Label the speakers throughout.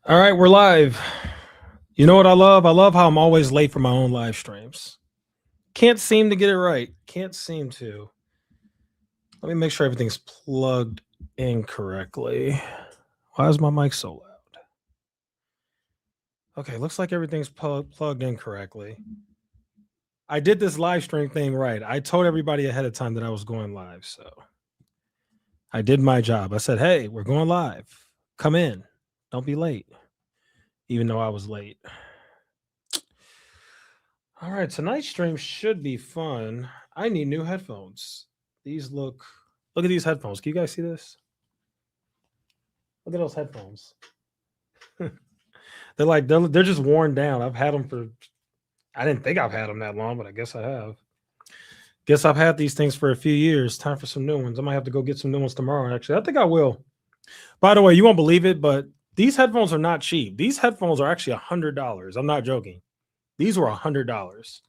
Speaker 1: All right, we're live. You know what I love? I love how I'm always late for my own live streams. Can't seem to get it right. Can't seem to. Let me make sure everything's plugged in correctly. Why is my mic so loud? Okay, looks like everything's plugged in correctly. I did this live stream thing right. I told everybody ahead of time that I was going live, so I did my job. I said, "Hey, we're going live. Come in. Don't be late." Even though I was late. All right, tonight's stream should be fun. I need new headphones. These look at these headphones. Can you guys see this? Look at those headphones. they're just worn down. I've had them for I didn't think I've had them that long, but I guess I have. Guess I've had these things for a few years. Time for some new ones. I might have to go get some new ones tomorrow, actually. I think I will. By the way, you won't believe it, but these headphones are not cheap. These headphones are actually $100. I'm not joking. These were $100.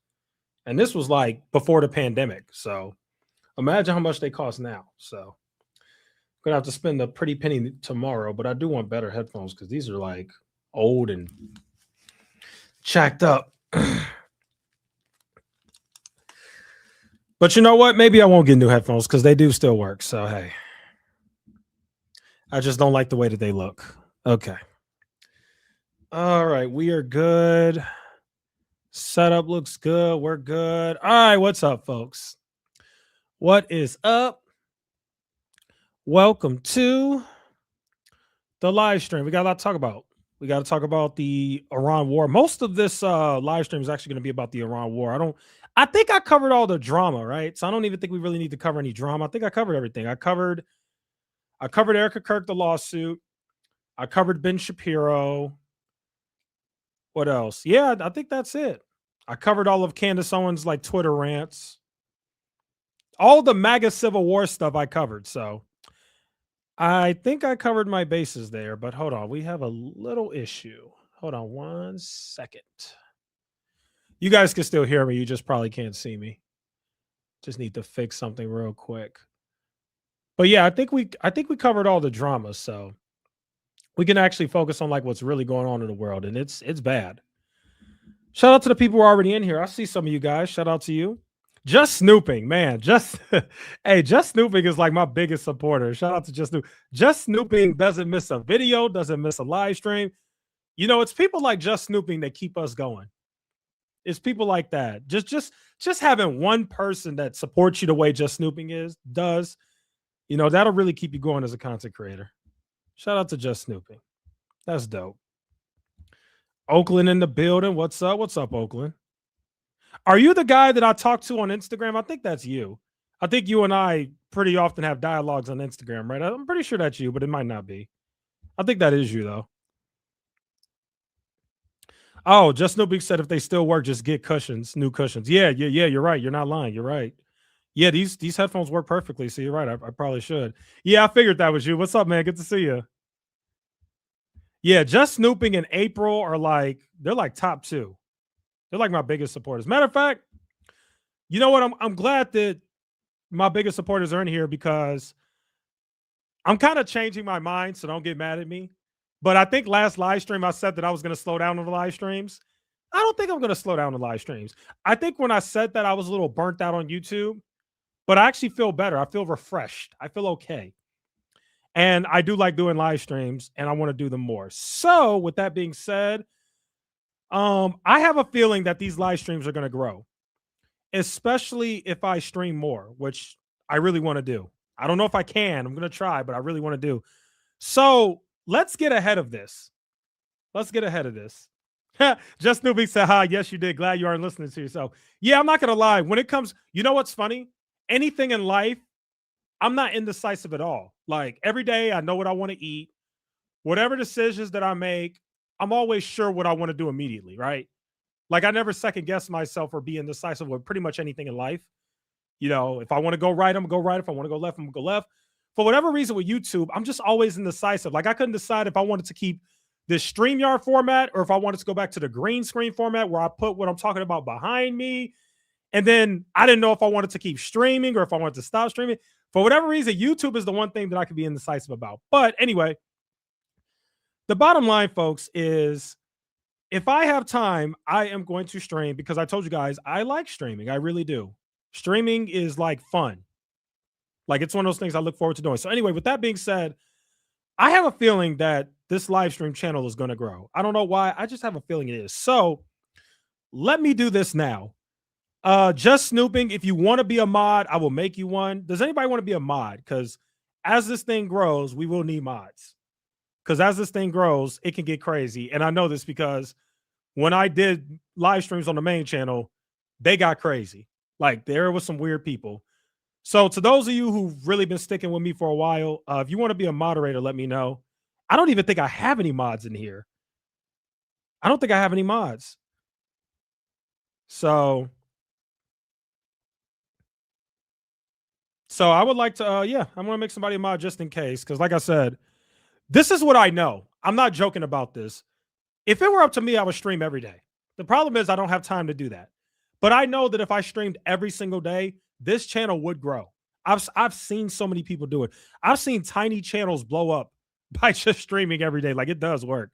Speaker 1: And this was like before the pandemic. So imagine how much they cost now. So I'm gonna have to spend a pretty penny tomorrow, but I do want better headphones because these are like old and jacked up. But you know what? Maybe I won't get new headphones because they do still work. So hey, I just don't like the way that they look. Okay. All right, we are good. Setup looks good. We're good. All right, what's up, folks? What is up? Welcome to the live stream. We got a lot to talk about. We got to talk about the Iran war. Most of this live stream is actually going to be about the Iran war. I think I covered all the drama, right? So I don't even think we really need to cover any drama. I think I covered everything. I covered Erica Kirk, the lawsuit. I covered Ben Shapiro. What else? Yeah, I think that's it. I covered all of Candace Owens' like Twitter rants. All the MAGA Civil War stuff I covered. So I think I covered my bases there, but hold on. We have a little issue. Hold on 1 second. You guys can still hear me. You just probably can't see me. Just need to fix something real quick. But yeah, I think we covered all the drama, so we can actually focus on like what's really going on in the world, and it's bad. Shout out to the people who are already in here. I see some of you guys. Shout out to you. Just Snooping, man. Just hey, Just Snooping is like my biggest supporter. Shout out to Just Snooping. Just Snooping doesn't miss a video, doesn't miss a live stream. You know, it's people like Just Snooping that keep us going. It's people like that. Just having one person that supports you the way Just Snooping does, you know, that'll really keep you going as a content creator. Shout out to Just Snooping. That's dope. Oakland in the building. What's up? What's up, Oakland? Are you the guy that I talk to on Instagram? I think that's you. I think you and I pretty often have dialogues on Instagram, right? I'm pretty sure that's you, but it might not be. I think that is you, though. Oh, Just Snooping said if they still work, just get cushions, new cushions. Yeah. You're right. You're not lying. You're right. Yeah, these headphones work perfectly. So you're right. I probably should. Yeah, I figured that was you. What's up, man? Good to see you. Yeah, Just Snooping and April are like they're like top two. They're like my biggest supporters. Matter of fact, you know what? I'm glad that my biggest supporters are in here because I'm kind of changing my mind. So don't get mad at me. But I think last live stream I said that I was going to slow down on the live streams. I don't think I'm going to slow down on the live streams. I think when I said that I was a little burnt out on YouTube, but I actually feel better. I feel refreshed. I feel okay. And I do like doing live streams and I want to do them more. So, with that being said, I have a feeling that these live streams are going to grow, especially if I stream more, which I really want to do. I don't know if I can. I'm going to try, but I really want to do. So, let's get ahead of this. Let's get ahead of this. Just Newbie said, hi, yes, you did. Glad you aren't listening to yourself. Yeah, I'm not going to lie. When it comes, you know what's funny? Anything in life, I'm not indecisive at all. Like every day, I know what I want to eat. Whatever decisions that I make, I'm always sure what I want to do immediately, right? Like I never second guess myself or be indecisive with pretty much anything in life. You know, if I want to go right, I'm gonna go right. If I want to go left, I'm gonna go left. For whatever reason with YouTube, I'm just always indecisive. Like I couldn't decide if I wanted to keep this StreamYard format or if I wanted to go back to the green screen format where I put what I'm talking about behind me. And then I didn't know if I wanted to keep streaming or if I wanted to stop streaming. For whatever reason, YouTube is the one thing that I could be indecisive about. But anyway, The bottom line, folks, is if I have time, I am going to stream because I told you guys I like streaming. I really do. Streaming is like fun. Like it's one of those things I look forward to doing. So anyway, with that being said, I have a feeling that this live stream channel is going to grow. I don't know why. I just have a feeling it is. So let me do this now. Just snooping. If you want to be a mod, I will make you one. Does anybody want to be a mod? Because as this thing grows, we will need mods. Because as this thing grows, it can get crazy. And I know this because when I did live streams on the main channel, they got crazy. Like there was some weird people. So to those of you who've really been sticking with me for a while, if you want to be a moderator, let me know. I don't even think I have any mods in here. I don't think I have any mods. So I would like to, yeah, I'm going to make somebody a mod just in case. Because like I said, this is what I know. I'm not joking about this. If it were up to me, I would stream every day. The problem is I don't have time to do that. But I know that if I streamed every single day, this channel would grow. I've seen so many people do it. I've seen tiny channels blow up by just streaming every day. Like it does work.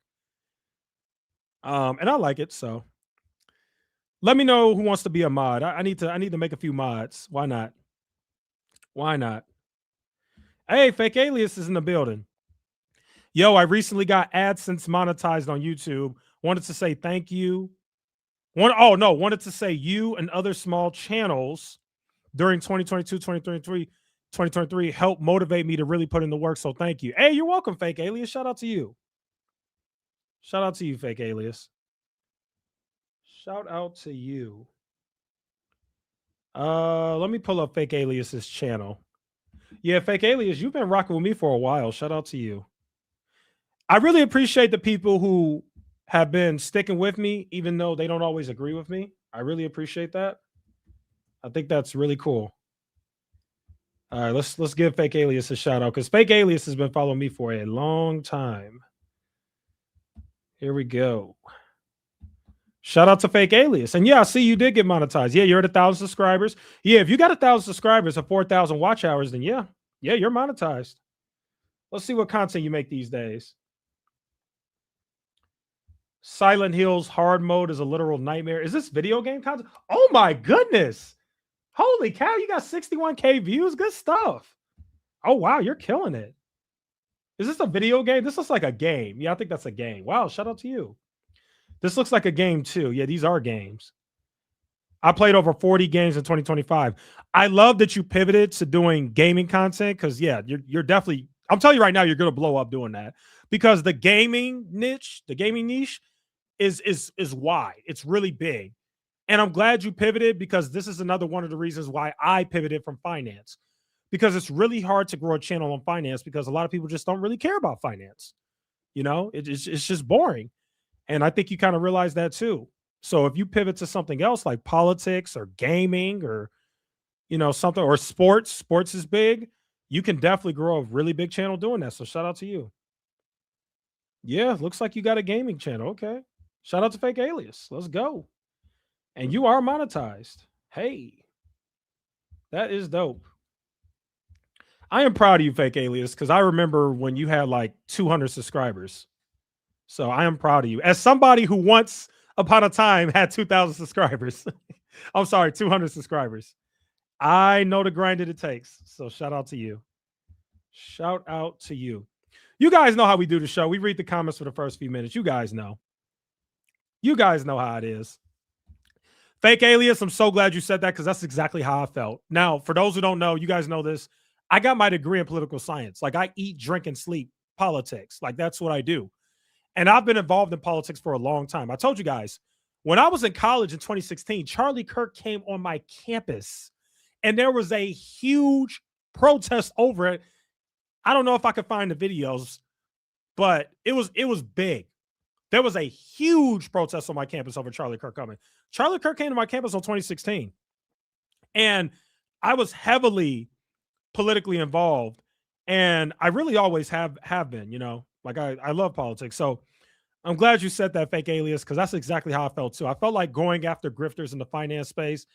Speaker 1: And I like it. So let me know who wants to be a mod. I need to make a few mods. Why not? Why not? Hey, Fake Alias is in the building. Yo, I recently got AdSense monetized on YouTube. Wanted to say thank you. Wanted to say you and other small channels during 2022, 2023 helped motivate me to really put in the work. So thank you. Hey, you're welcome, Fake Alias. Shout out to you. Shout out to you, Fake Alias. Shout out to you. Let me pull up Fake Alias's channel. Yeah, Fake Alias, you've been rocking with me for a while. Shout out to you. I really appreciate the people who have been sticking with me, even though they don't always agree with me. I really appreciate that. I think that's really cool. All right, let's give Fake Alias a shout out because Fake Alias has been following me for a long time. Here we go. Shout out to Fake Alias. And yeah, I see you did get monetized. Yeah, you're at 1,000 subscribers. Yeah, if you got 1,000 subscribers or 4,000 watch hours, then yeah, you're monetized. Let's see what content you make these days. Silent Hill's hard mode is a literal nightmare. Is this video game content? Oh my goodness. Holy cow, you got 61K views. Good stuff. Oh wow, you're killing it. Is this a video game? This looks like a game. Yeah, I think that's a game. Wow, shout out to you. This looks like a game too. Yeah, these are games. I played over 40 games in 2025. I love that you pivoted to doing gaming content because yeah, you're definitely, I'm telling you right now, you're gonna blow up doing that because the gaming niche is wide. It's really big. And I'm glad you pivoted because this is another one of the reasons why I pivoted from finance. Because it's really hard to grow a channel on finance because a lot of people just don't really care about finance. You know, it's just boring. And I think you kind of realize that too. So if you pivot to something else like politics or gaming or, you know, something or sports is big, you can definitely grow a really big channel doing that. So shout out to you. Yeah, looks like you got a gaming channel. Okay. Shout out to Fake Alias. Let's go. And you are monetized. Hey, that is dope. I am proud of you, Fake Alias, because I remember when you had like 200 subscribers. So I am proud of you. As somebody who once upon a time had 2,000 subscribers. I'm sorry, 200 subscribers. I know the grind that it takes. So shout out to you. Shout out to you. You guys know how we do the show. We read the comments for the first few minutes. You guys know. You guys know how it is. Fake Alias, I'm so glad you said that because that's exactly how I felt. Now, for those who don't know, you guys know this. I got my degree in political science. Like I eat, drink, and sleep politics. Like that's what I do. And I've been involved in politics for a long time. I told you guys, when I was in college in 2016, Charlie Kirk came on my campus and there was a huge protest over it. I don't know if I could find the videos, but it was big. There was a huge protest on my campus over Charlie Kirk coming. Charlie Kirk came to my campus in 2016. And I was heavily politically involved. And I really always have been, you know, like I love politics. So I'm glad you said that, Fake Alias, because that's exactly how I felt too. I felt like going after grifters in the finance space.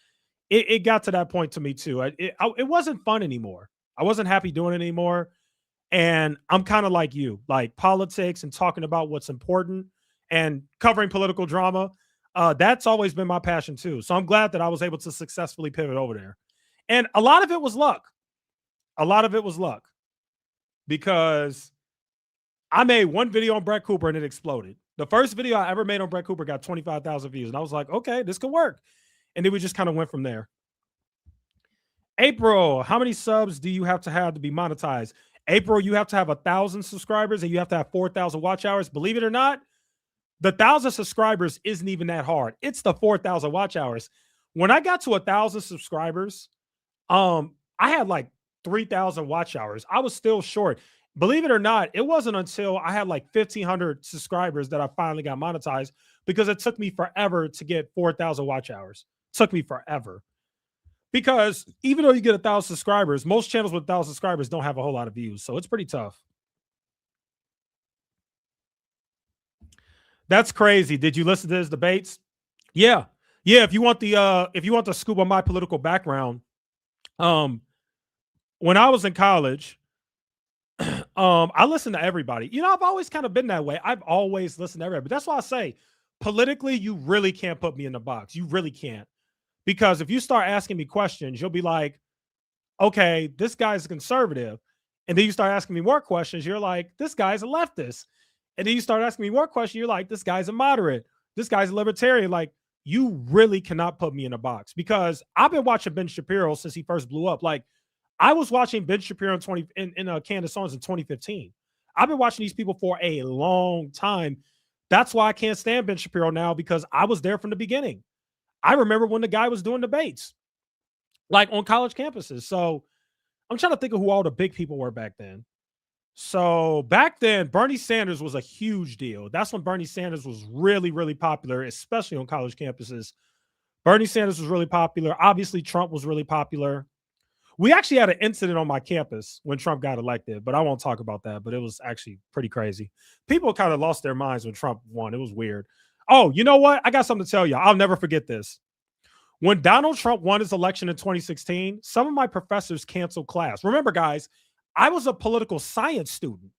Speaker 1: It got to that point to me too. It wasn't fun anymore. I wasn't happy doing it anymore. And I'm kind of like you, like politics and talking about what's important and covering political drama. That's always been my passion too. So I'm glad that I was able to successfully pivot over there. And a lot of it was luck. A lot of it was luck because I made one video on Brett Cooper and it exploded. The first video I ever made on Brett Cooper got 25,000 views. And I was like, okay, this could work. And then we just kind of went from there. April, how many subs do you have to be monetized? April, you have to have 1,000 subscribers and you have to have 4,000 watch hours. Believe it or not, the 1,000 subscribers isn't even that hard. It's the 4,000 watch hours. When I got to 1,000 subscribers, I had like 3,000 watch hours. I was still short. Believe it or not, it wasn't until I had like 1,500 subscribers that I finally got monetized because it took me forever to get 4,000 watch hours. It took me forever. Because even though you get 1,000 subscribers, most channels with 1,000 subscribers don't have a whole lot of views. So it's pretty tough. That's crazy. Did you listen to his debates? Yeah. Yeah. If you want the scoop on my political background, when I was in college, I listened to everybody. You know, I've always kind of been that way. I've always listened to everybody. But that's why I say politically, you really can't put me in the box. You really can't. Because if you start asking me questions, you'll be like, okay, this guy's a conservative. And then you start asking me more questions, you're like, this guy's a leftist. And then you start asking me more questions, you're like, this guy's a moderate. This guy's a libertarian. Like, you really cannot put me in a box because I've been watching Ben Shapiro since he first blew up. Like, I was watching Ben Shapiro in Candace Owens in 2015. I've been watching these people for a long time. That's why I can't stand Ben Shapiro now because I was there from the beginning. I remember when the guy was doing debates, like on college campuses. So I'm trying to think of who all the big people were back then. So back then, Bernie Sanders was a huge deal. That's when Bernie Sanders was really, really popular, especially on college campuses. Bernie Sanders was really popular. Obviously, Trump was really popular. We actually had an incident on my campus when Trump got elected, but I won't talk about that. But it was actually pretty crazy. People kind of lost their minds when Trump won. It was weird. Oh, you know what? I got something to tell you. I'll never forget this. When Donald Trump won his election in 2016, some of my professors canceled class. Remember, guys, I was a political science student.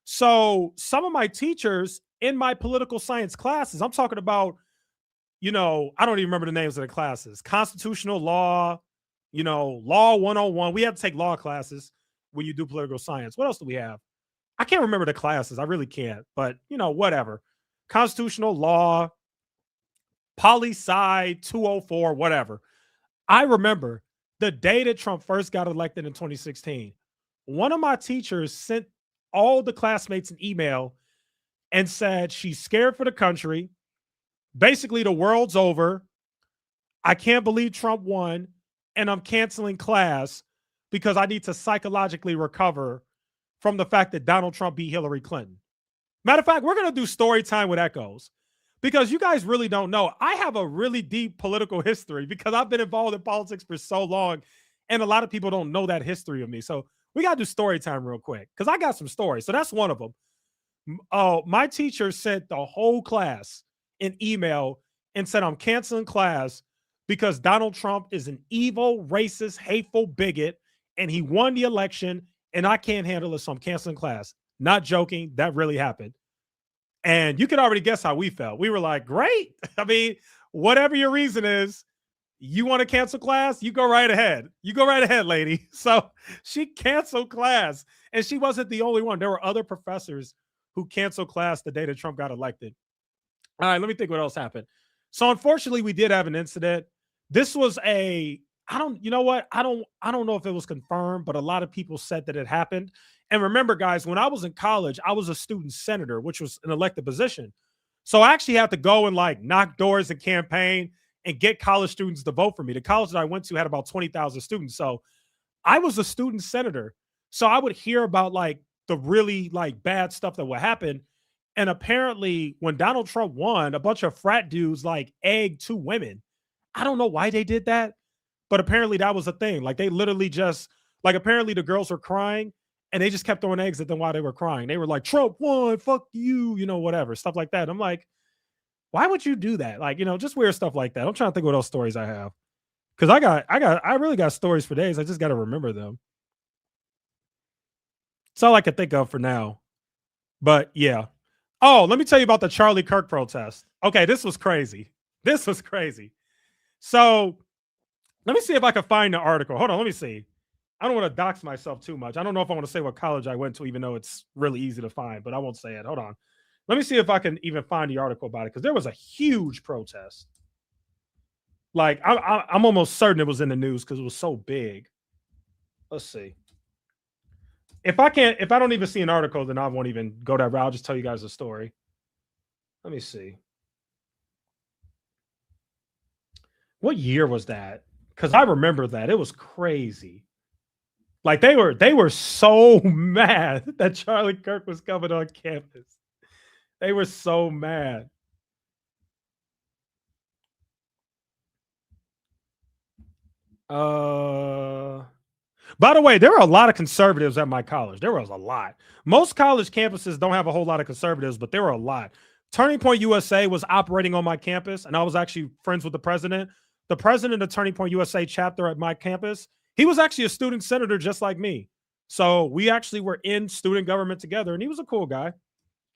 Speaker 1: So some of my teachers in my political science classes, I'm talking about, I don't even remember the names of the classes. Constitutional law, law 101. We have to take law classes when you do political science. What else do we have? I can't remember the classes. I really can't, but whatever. Constitutional law, poli-sci 204, whatever. I remember the day that Trump first got elected in 2016, one of my teachers sent all the classmates an email and said she's scared for the country. Basically, the world's over. I can't believe Trump won, and I'm canceling class because I need to psychologically recover from the fact that Donald Trump beat Hillary Clinton. Matter of fact, we're going to do story time with Echoes because you guys really don't know. I have a really deep political history because I've been involved in politics for so long, and a lot of people don't know that history of me. So we got to do story time real quick because I got some stories. So that's one of them. My teacher sent the whole class an email and said, I'm canceling class because Donald Trump is an evil, racist, hateful bigot, and he won the election, and I can't handle it, so I'm canceling class. Not joking. That really happened. And you can already guess how we felt. We were like, great. I mean, whatever your reason is, you want to cancel class? You go right ahead. You go right ahead, lady. So she canceled class. And she wasn't the only one. There were other professors who canceled class the day that Trump got elected. All right, let me think what else happened. So unfortunately, we did have an incident. This was I don't know if it was confirmed, but a lot of people said that it happened. And remember, guys, when I was in college, I was a student senator, which was an elected position. So I actually had to go and like knock doors and campaign and get college students to vote for me. The college that I went to had about 20,000 students. So I was a student senator. So I would hear about like the really like bad stuff that would happen. And apparently when Donald Trump won, a bunch of frat dudes like egged two women. I don't know why they did that, but apparently that was a thing. Like they literally just like apparently the girls were crying and they just kept throwing eggs at them while they were crying. They were like, Trump won, fuck you, whatever, stuff like that. I'm like, why would you do that? Like, just weird stuff like that. I'm trying to think what else stories I have. Cause I really got stories for days. I just got to remember them. It's all I can think of for now. But yeah. Oh, let me tell you about the Charlie Kirk protest. Okay, this was crazy. This was crazy. So let me see if I can find the article. Hold on, let me see. I don't want to dox myself too much. I don't know if I want to say what college I went to, even though it's really easy to find, but I won't say it. Hold on. Let me see if I can even find the article about it because there was a huge protest. Like I'm almost certain it was in the news because it was so big. Let's see. If I don't even see an article, then I won't even go that route. I'll just tell you guys the story. Let me see. What year was that? Because I remember that. It was crazy. Like they were so mad that Charlie Kirk was coming on campus. They were so mad. By the way, there were a lot of conservatives at my college. There was a lot. Most college campuses don't have a whole lot of conservatives, but there were a lot. Turning Point USA was operating on my campus, and I was actually friends with the president. The president of Turning Point USA chapter at my campus, he was actually a student senator just like me. So we actually were in student government together, and he was a cool guy.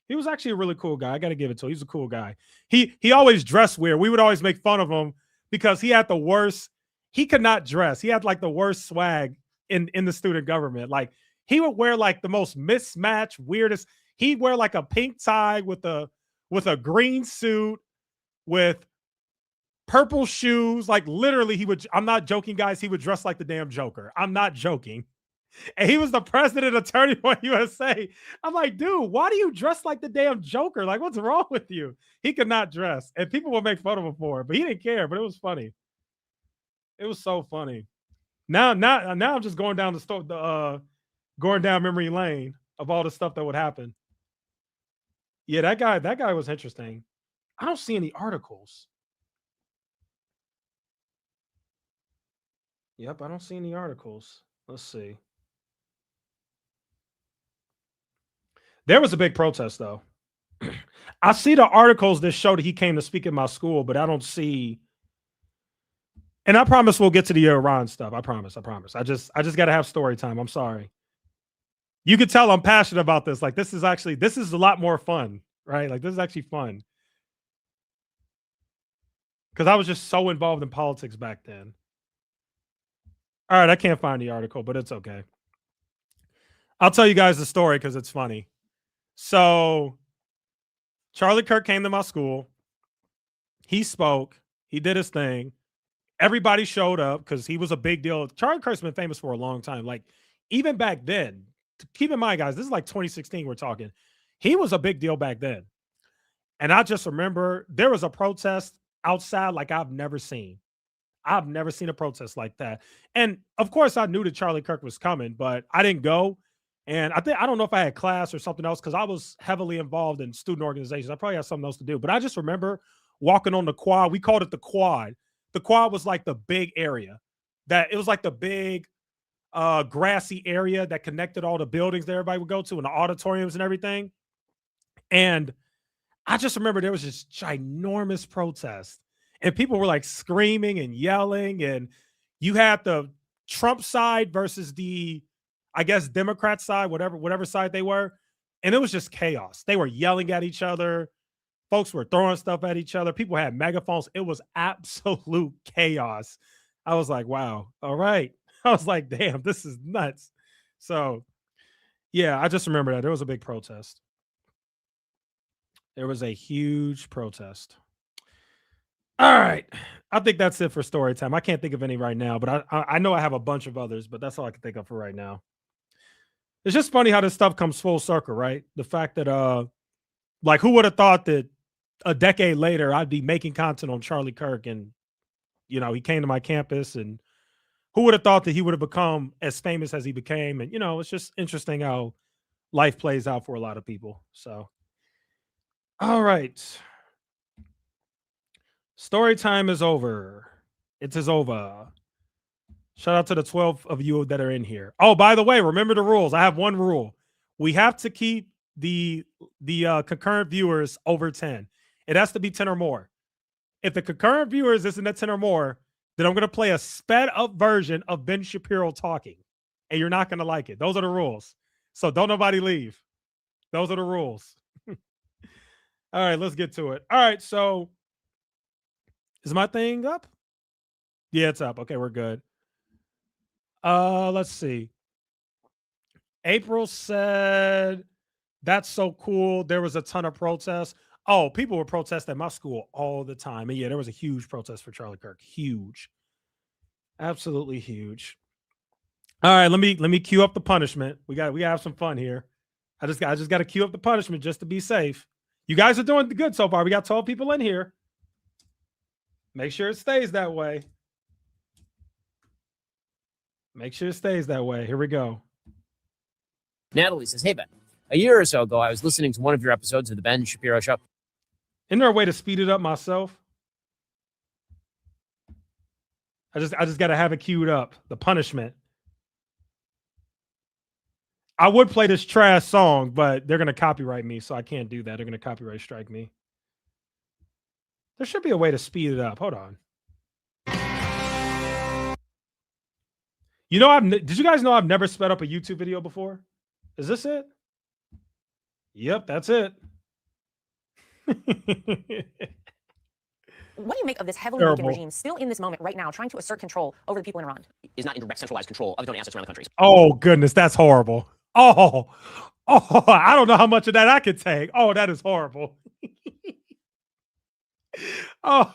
Speaker 1: He was actually a really cool guy. I got to give it to him. He's a cool guy. He always dressed weird. We would always make fun of him because he had the worst. He could not dress. He had like the worst swag in the student government. Like he would wear like the most mismatched, weirdest. He'd wear like a pink tie with a green suit with purple shoes. Like literally, he would. I'm not joking, guys. He would dress like the damn Joker. I'm not joking. And he was the president of Turning Point USA. I'm like, dude, why do you dress like the damn Joker? Like, what's wrong with you? He could not dress, and people would make fun of him for it, but he didn't care. But it was funny. It was so funny. Now I'm just going down going down memory lane of all the stuff that would happen. Yeah, that guy was interesting. I don't see any articles. Yep, I don't see any articles. Let's see. There was a big protest though. I see the articles that show that he came to speak at my school, but I don't see. And I promise we'll get to the Iran stuff. I promise. I just got to have story time. I'm sorry. You could tell I'm passionate about this. Like this is a lot more fun, right? Like this is actually fun. Because I was just so involved in politics back then. All right, I can't find the article, but it's okay. I'll tell you guys the story because it's funny. So Charlie Kirk came to my school. He spoke. He did his thing. Everybody showed up because he was a big deal. Charlie Kirk's been famous for a long time. Like even back then, keep in mind, guys, this is like 2016 we're talking. He was a big deal back then. And I just remember there was a protest outside like I've never seen. I've never seen a protest like that. And of course, I knew that Charlie Kirk was coming, but I didn't go. And I don't know if I had class or something else because I was heavily involved in student organizations. I probably had something else to do, but I just remember walking on the quad. We called it the quad. The quad was like the big area that it was like the big grassy area that connected all the buildings that everybody would go to and the auditoriums and everything. And I just remember there was this ginormous protest and people were like screaming and yelling. And you had the Trump side versus the, I guess, Democrat side, whatever side they were. And it was just chaos. They were yelling at each other. Folks were throwing stuff at each other. People had megaphones. It was absolute chaos. I was like, wow, all right. I was like, damn, this is nuts. So, yeah, I just remember that. There was a big protest. There was a huge protest. All right. I think that's it for story time. I can't think of any right now, but I know I have a bunch of others, but that's all I can think of for right now. It's just funny how this stuff comes full circle, right? The fact that like who would have thought that a decade later I'd be making content on Charlie Kirk and he came to my campus and who would have thought that he would have become as famous as he became? And it's just interesting how life plays out for a lot of people. So all right. Story time is over. It is over. Shout out to the 12 of you that are in here. Oh, by the way, remember the rules. I have one rule. We have to keep the concurrent viewers over 10. It has to be 10 or more. If the concurrent viewers isn't at 10 or more, then I'm going to play a sped up version of Ben Shapiro talking. And you're not going to like it. Those are the rules. So don't nobody leave. Those are the rules. All right, let's get to it. All right, so is my thing up? Yeah, it's up. Okay, we're good. Let's see. April said, that's so cool. There was a ton of protests. Oh, people were protesting at my school all the time. And yeah, there was a huge protest for Charlie Kirk. Huge. Absolutely huge. All right, let me cue up the punishment. We gotta have some fun here. I just got to cue up the punishment just to be safe. You guys are doing good so far. We got 12 people in here. Make sure it stays that way. Make sure it stays that way. Here we go.
Speaker 2: Natalie says, hey, Ben, a year or so ago, I was listening to one of your episodes of the Ben Shapiro Show.
Speaker 1: Isn't there a way to speed it up myself? I just got to have it queued up. The punishment. I would play this trash song, but they're going to copyright me, so I can't do that. They're going to copyright strike me. There should be a way to speed it up. Hold on. You know, did you guys know I've never sped up a YouTube video before? Is this it? Yep, that's it.
Speaker 3: What do you make of this heavily weakened regime still in this moment right now trying to assert control over the people in Iran?
Speaker 2: Is not in direct centralized control of its own assets around the countries.
Speaker 1: Oh, goodness, that's horrible. Oh, I don't know how much of that I could take. Oh, that is horrible. oh,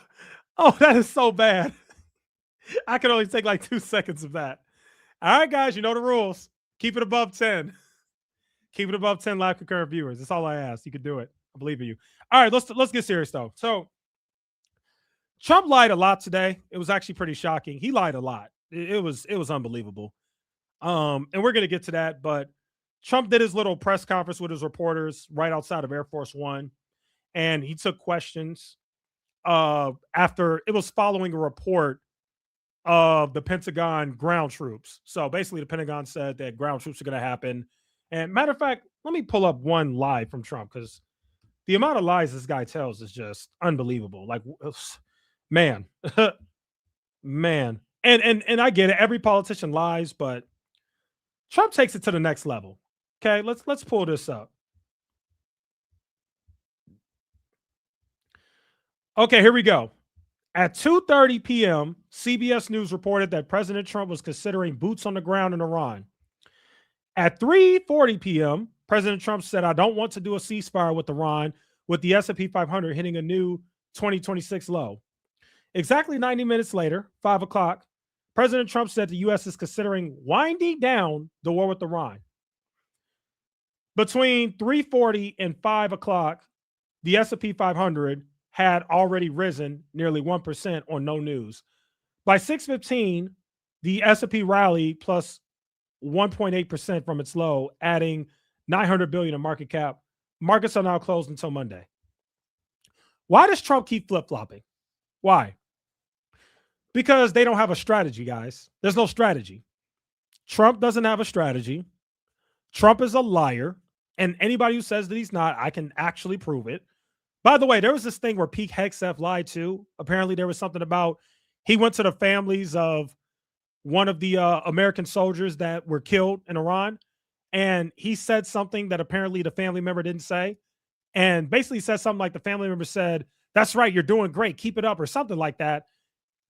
Speaker 1: that is so bad. I can only take like 2 seconds of that. All right, guys, you know the rules. Keep it above 10. Keep it above 10 live concurrent viewers. That's all I ask. You can do it. I believe in you. All right, let's get serious though. So Trump lied a lot today. It was actually pretty shocking. He lied a lot. It was unbelievable. And we're gonna get to that, but Trump did his little press conference with his reporters right outside of Air Force One, and he took questions after it was following a report of the Pentagon ground troops. So basically, the Pentagon said that ground troops are going to happen. And matter of fact, let me pull up one lie from Trump because the amount of lies this guy tells is just unbelievable. Like, man, man, and I get it. Every politician lies, but Trump takes it to the next level. Okay, let's pull this up. Okay, here we go. At 2:30 p.m., CBS News reported that President Trump was considering boots on the ground in Iran. At 3:40 p.m., President Trump said, I don't want to do a ceasefire with Iran, with the S&P 500 hitting a new 2026 low. Exactly 90 minutes later, 5 o'clock, President Trump said the U.S. is considering winding down the war with Iran. Between 3:40 and 5 o'clock, the S&P 500 had already risen nearly 1% on no news. By 6:15, the S&P rallied plus 1.8% from its low, adding $900 billion in market cap. Markets are now closed until Monday. Why does Trump keep flip-flopping? Why? Because they don't have a strategy, guys. There's no strategy. Trump doesn't have a strategy. Trump is a liar. And anybody who says that he's not, I can actually prove it. By the way, there was this thing where Pete Hegseth lied too. Apparently, there was something about he went to the families of one of the American soldiers that were killed in Iran, and he said something that apparently the family member didn't say, and basically said something like the family member said, "That's right, you're doing great, keep it up," or something like that.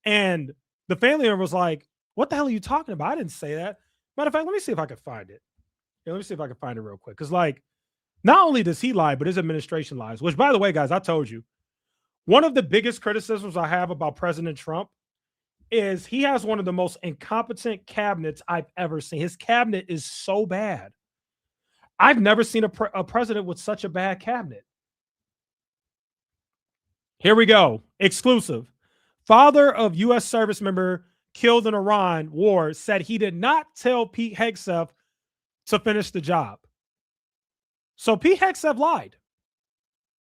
Speaker 1: And the family member was like, "What the hell are you talking about? I didn't say that." Matter of fact, let me see if I can find it. Yeah, let me see if I can find it real quick, because like, not only does he lie, but his administration lies, which, by the way, guys, I told you, one of the biggest criticisms I have about President Trump is he has one of the most incompetent cabinets I've ever seen. His cabinet is so bad. I've never seen a president with such a bad cabinet. Here we go. Exclusive. Father of U.S. service member killed in Iran war said he did not tell Pete Hegseth to finish the job. So Pete Hegseth lied.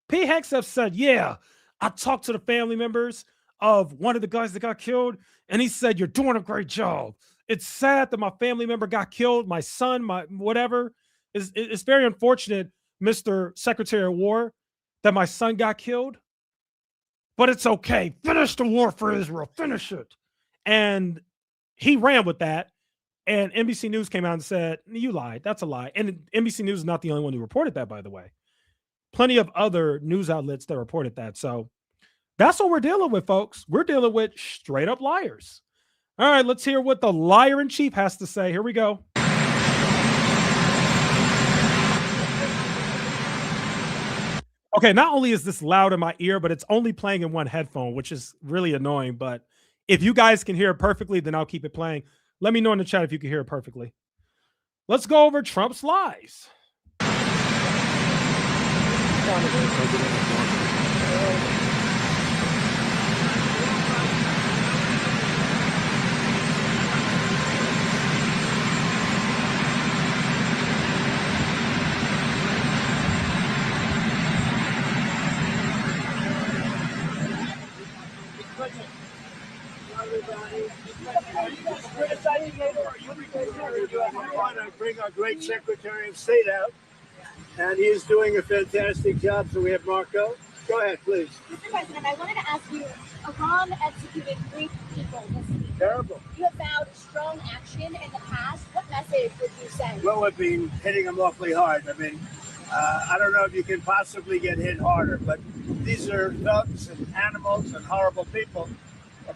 Speaker 1: Pete Hegseth said, yeah, I talked to the family members of one of the guys that got killed, and he said, you're doing a great job. It's sad that my family member got killed, my son, my whatever. It's very unfortunate, Mr. Secretary of War, that my son got killed, but it's okay. Finish the war for Israel. Finish it. And he ran with that. And NBC News came out and said, you lied. That's a lie. And NBC News is not the only one who reported that, by the way. Plenty of other news outlets that reported that. So that's what we're dealing with, folks. We're dealing with straight up liars. All right, let's hear what the liar in chief has to say. Here we go. Okay, not only is this loud in my ear, but it's only playing in one headphone, which is really annoying. But if you guys can hear it perfectly, then I'll keep it playing. Let me know in the chat if you can hear it perfectly. Let's go over Trump's lies.
Speaker 4: We want to bring our great Secretary of State out, and he is doing a fantastic job. So we have Marco. Go ahead, please.
Speaker 5: Mr. President, I wanted to ask you, Iran executed 3 people this week.
Speaker 4: Terrible.
Speaker 5: You have vowed strong action in the past. What message would you send?
Speaker 4: Well, we've been hitting them awfully hard. I mean, I don't know if you can possibly get hit harder, but these are thugs and animals and horrible people.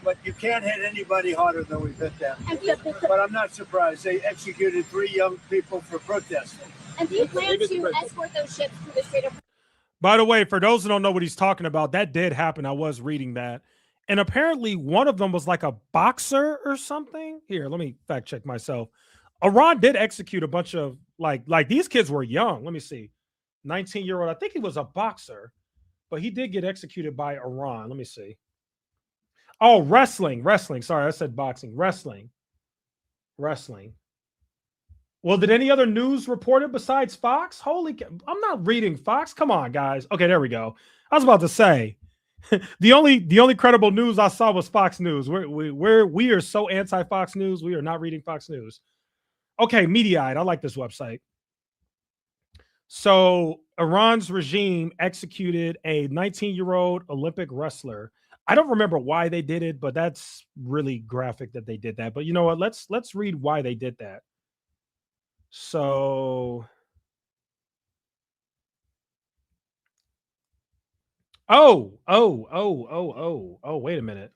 Speaker 4: But you can't hit anybody harder than we've hit them. But I'm not surprised. They executed 3 young people for protesting.
Speaker 5: And do you plan to escort those ships through the Strait of...
Speaker 1: By the way, for those who don't know what he's talking about, that did happen. I was reading that. And apparently one of them was like a boxer or something. Here, let me fact check myself. Iran did execute a bunch of like these kids were young. Let me see. 19-year-old. I think he was a boxer, but he did get executed by Iran. Let me see. Oh, wrestling. Sorry, I said boxing. Wrestling. Well, did any other news report it besides Fox? Holy, I'm not reading Fox. Come on, guys. Okay, there we go. I was about to say the only credible news I saw was Fox News. We are so anti-Fox News. We are not reading Fox News. Okay, Mediaite. I like this website. So Iran's regime executed a 19-year-old Olympic wrestler. I don't remember why they did it, but that's really graphic that they did that. But you know what? Let's read why they did that. So, wait a minute.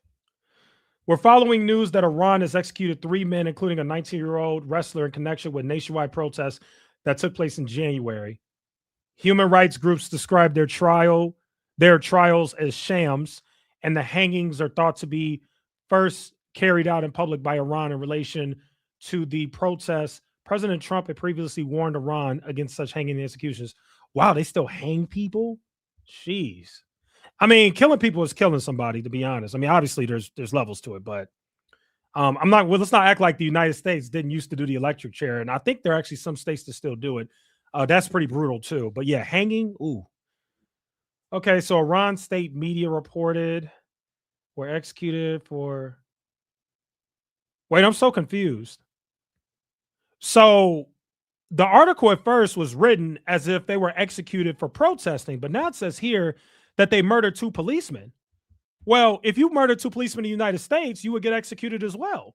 Speaker 1: We're following news that Iran has executed 3 men, including a 19-year-old wrestler in connection with nationwide protests that took place in January. Human rights groups describe their trials as shams, and the hangings are thought to be first carried out in public by Iran in relation to the protests. President Trump had previously warned Iran against such hanging executions. Wow, they still hang people? Jeez. I mean, killing people is killing somebody, to be honest. I mean, obviously there's levels to it, but let's not act like the United States didn't used to do the electric chair. And I think there are actually some states that still do it. That's pretty brutal too. But yeah, hanging, ooh. Okay, so Iran state media reported were executed for... Wait, I'm so confused. So the article at first was written as if they were executed for protesting, but now it says here that they murdered 2 policemen. Well, if you murdered 2 policemen in the United States, you would get executed as well.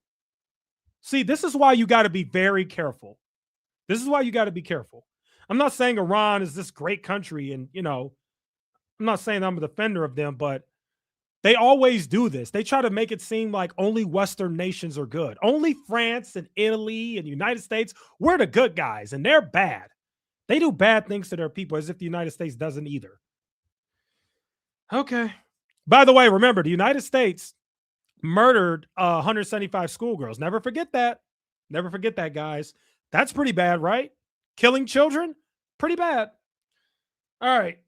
Speaker 1: See, this is why you got to be very careful. I'm not saying Iran is this great country and, you know, I'm not saying I'm a defender of them, but they always do this. They try to make it seem like only Western nations are good. Only France and Italy and the United States, we're the good guys, and they're bad. They do bad things to their people as if the United States doesn't either. Okay. By the way, remember, the United States murdered 175 schoolgirls. Never forget that. Never forget that, guys. That's pretty bad, right? Killing children? Pretty bad. All right.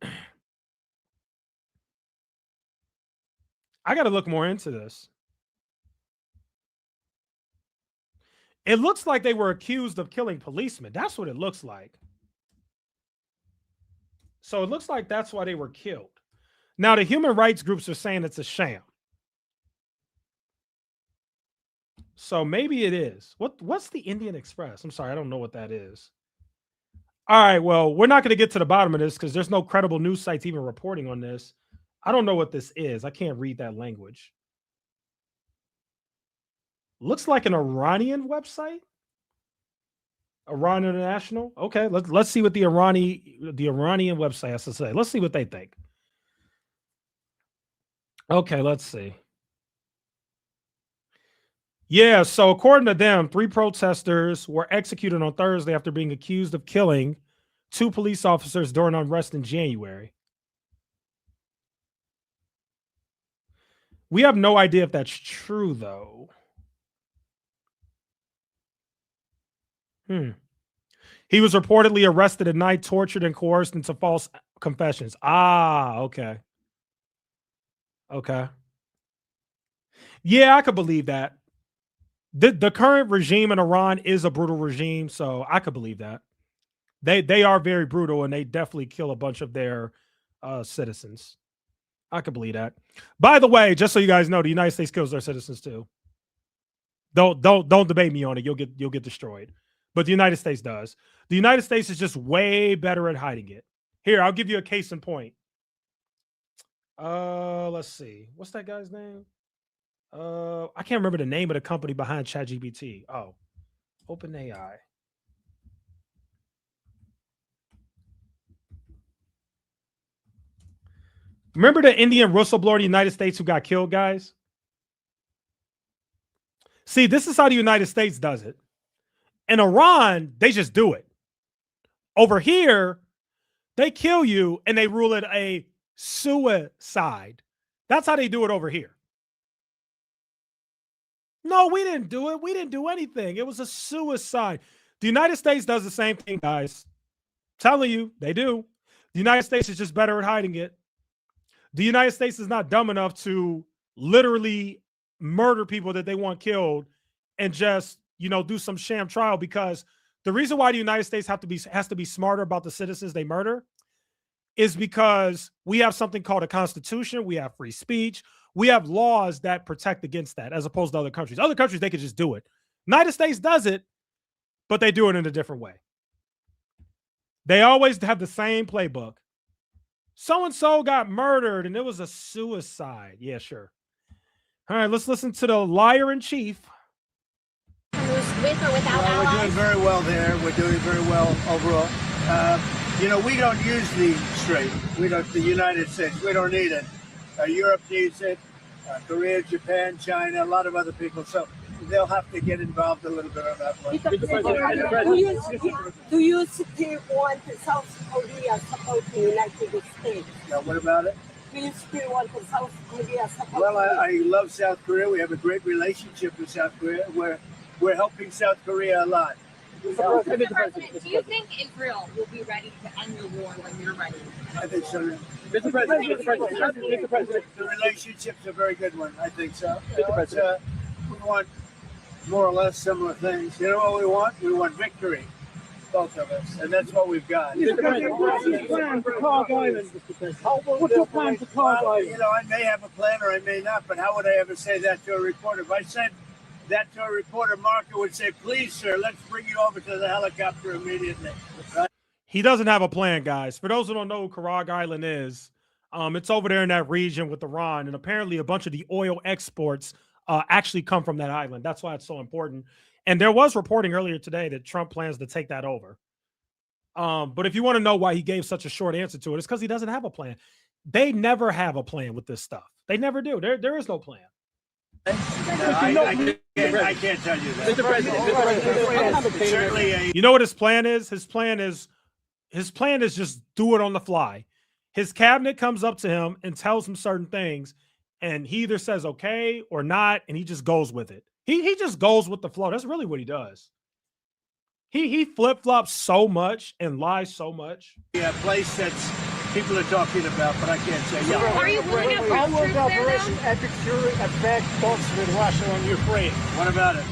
Speaker 1: I got to look more into this. It looks like they were accused of killing policemen. That's what it looks like. So it looks like that's why they were killed. Now, the human rights groups are saying it's a sham. So maybe it is. What's the Indian Express? I'm sorry, I don't know what that is. All right, well, we're not going to get to the bottom of this because there's no credible news sites even reporting on this. I don't know what this is. I can't read that language. Looks like an Iranian website. Iran International. Okay, let's see what the Iranian website has to say. Let's see what they think. Okay, let's see. Yeah, so according to them, 3 protesters were executed on Thursday after being accused of killing 2 police officers during unrest in January. We have no idea if that's true, though. He was reportedly arrested at night, tortured, and coerced into false confessions. Ah, okay. Okay. Yeah, I could believe that. The current regime in Iran is a brutal regime, so I could believe that. They are very brutal, and they definitely kill a bunch of their citizens. I could believe that. By the way, just so you guys know, the United States kills their citizens too. Don't debate me on it. You'll get destroyed. But the United States does. The United States is just way better at hiding it. Here, I'll give you a case in point. Let's see. What's that guy's name? I can't remember the name of the company behind ChatGPT. Oh, OpenAI. Remember the Indian whistleblower in the United States who got killed, guys? See, this is how the United States does it. In Iran, they just do it. Over here, they kill you and they rule it a suicide. That's how they do it over here. No, we didn't do it. We didn't do anything. It was a suicide. The United States does the same thing, guys. I'm telling you, they do. The United States is just better at hiding it. The United States is not dumb enough to literally murder people that they want killed and just, do some sham trial, because the reason why the United States has to be smarter about the citizens they murder is because we have something called a constitution. We have free speech. We have laws that protect against that, as opposed to other countries. Other countries, they could just do it. United States does it, but they do it in a different way. They always have the same playbook. So-and-so got murdered and it was a suicide. Yeah, sure. All right, let's listen to the liar in chief.
Speaker 5: With or without
Speaker 4: Well, we're doing
Speaker 5: allies?
Speaker 4: very well there. We're doing very well overall. We don't use the strait. The United States, we don't need it. Europe needs it. Korea, Japan, China, a lot of other people. So they'll have to get involved a little bit on that one.
Speaker 6: Do you still want South Korea support the United States?
Speaker 4: Now, what about it?
Speaker 6: Do you still want South Korea support?
Speaker 4: Well, I love South Korea. We have a great relationship with South Korea. We're helping South Korea a lot.
Speaker 5: Mr. President, do you think Israel will be ready to end the war when you're ready?
Speaker 4: I think so.
Speaker 7: Mr. President.
Speaker 4: The relationship's a very good one. I think so. Mr. President. We want more or less similar things. You know what we want? We want victory, both of us, and that's what we've got.
Speaker 7: Mr. President, what's your plan for Clark Island, Mr. President? What's your plan for Clark Island?
Speaker 4: I may have a plan or I may not, but how would I ever say that to a reporter? If I said that to a reporter, Marco would say, "Please, sir, let's bring you over to the helicopter immediately." Right?
Speaker 1: He doesn't have a plan, guys. For those who don't know who Karag Island is, it's over there in that region with Iran, and apparently a bunch of the oil exports actually come from that island. That's why it's so important. And there was reporting earlier today that Trump plans to take that over. But if you want to know why he gave such a short answer to it, it's because he doesn't have a plan. They never have a plan with this stuff. They never do. There is no plan.
Speaker 4: I can't tell you that.
Speaker 7: Mr. President,
Speaker 4: Certainly
Speaker 1: You know what his plan is? His plan is just do it on the fly. His cabinet comes up to him and tells him certain things, and he either says okay or not, and he just goes with it. He just goes with the flow. That's really what he does. He flip-flops so much and lies so much.
Speaker 4: a place that's people are talking about, but I can't say. Yeah.
Speaker 5: Are you willing to
Speaker 7: how
Speaker 5: have
Speaker 7: was
Speaker 5: troops there
Speaker 7: Operation
Speaker 5: now?
Speaker 7: Epic Fury affect talks with Russia on Ukraine?
Speaker 4: What about it?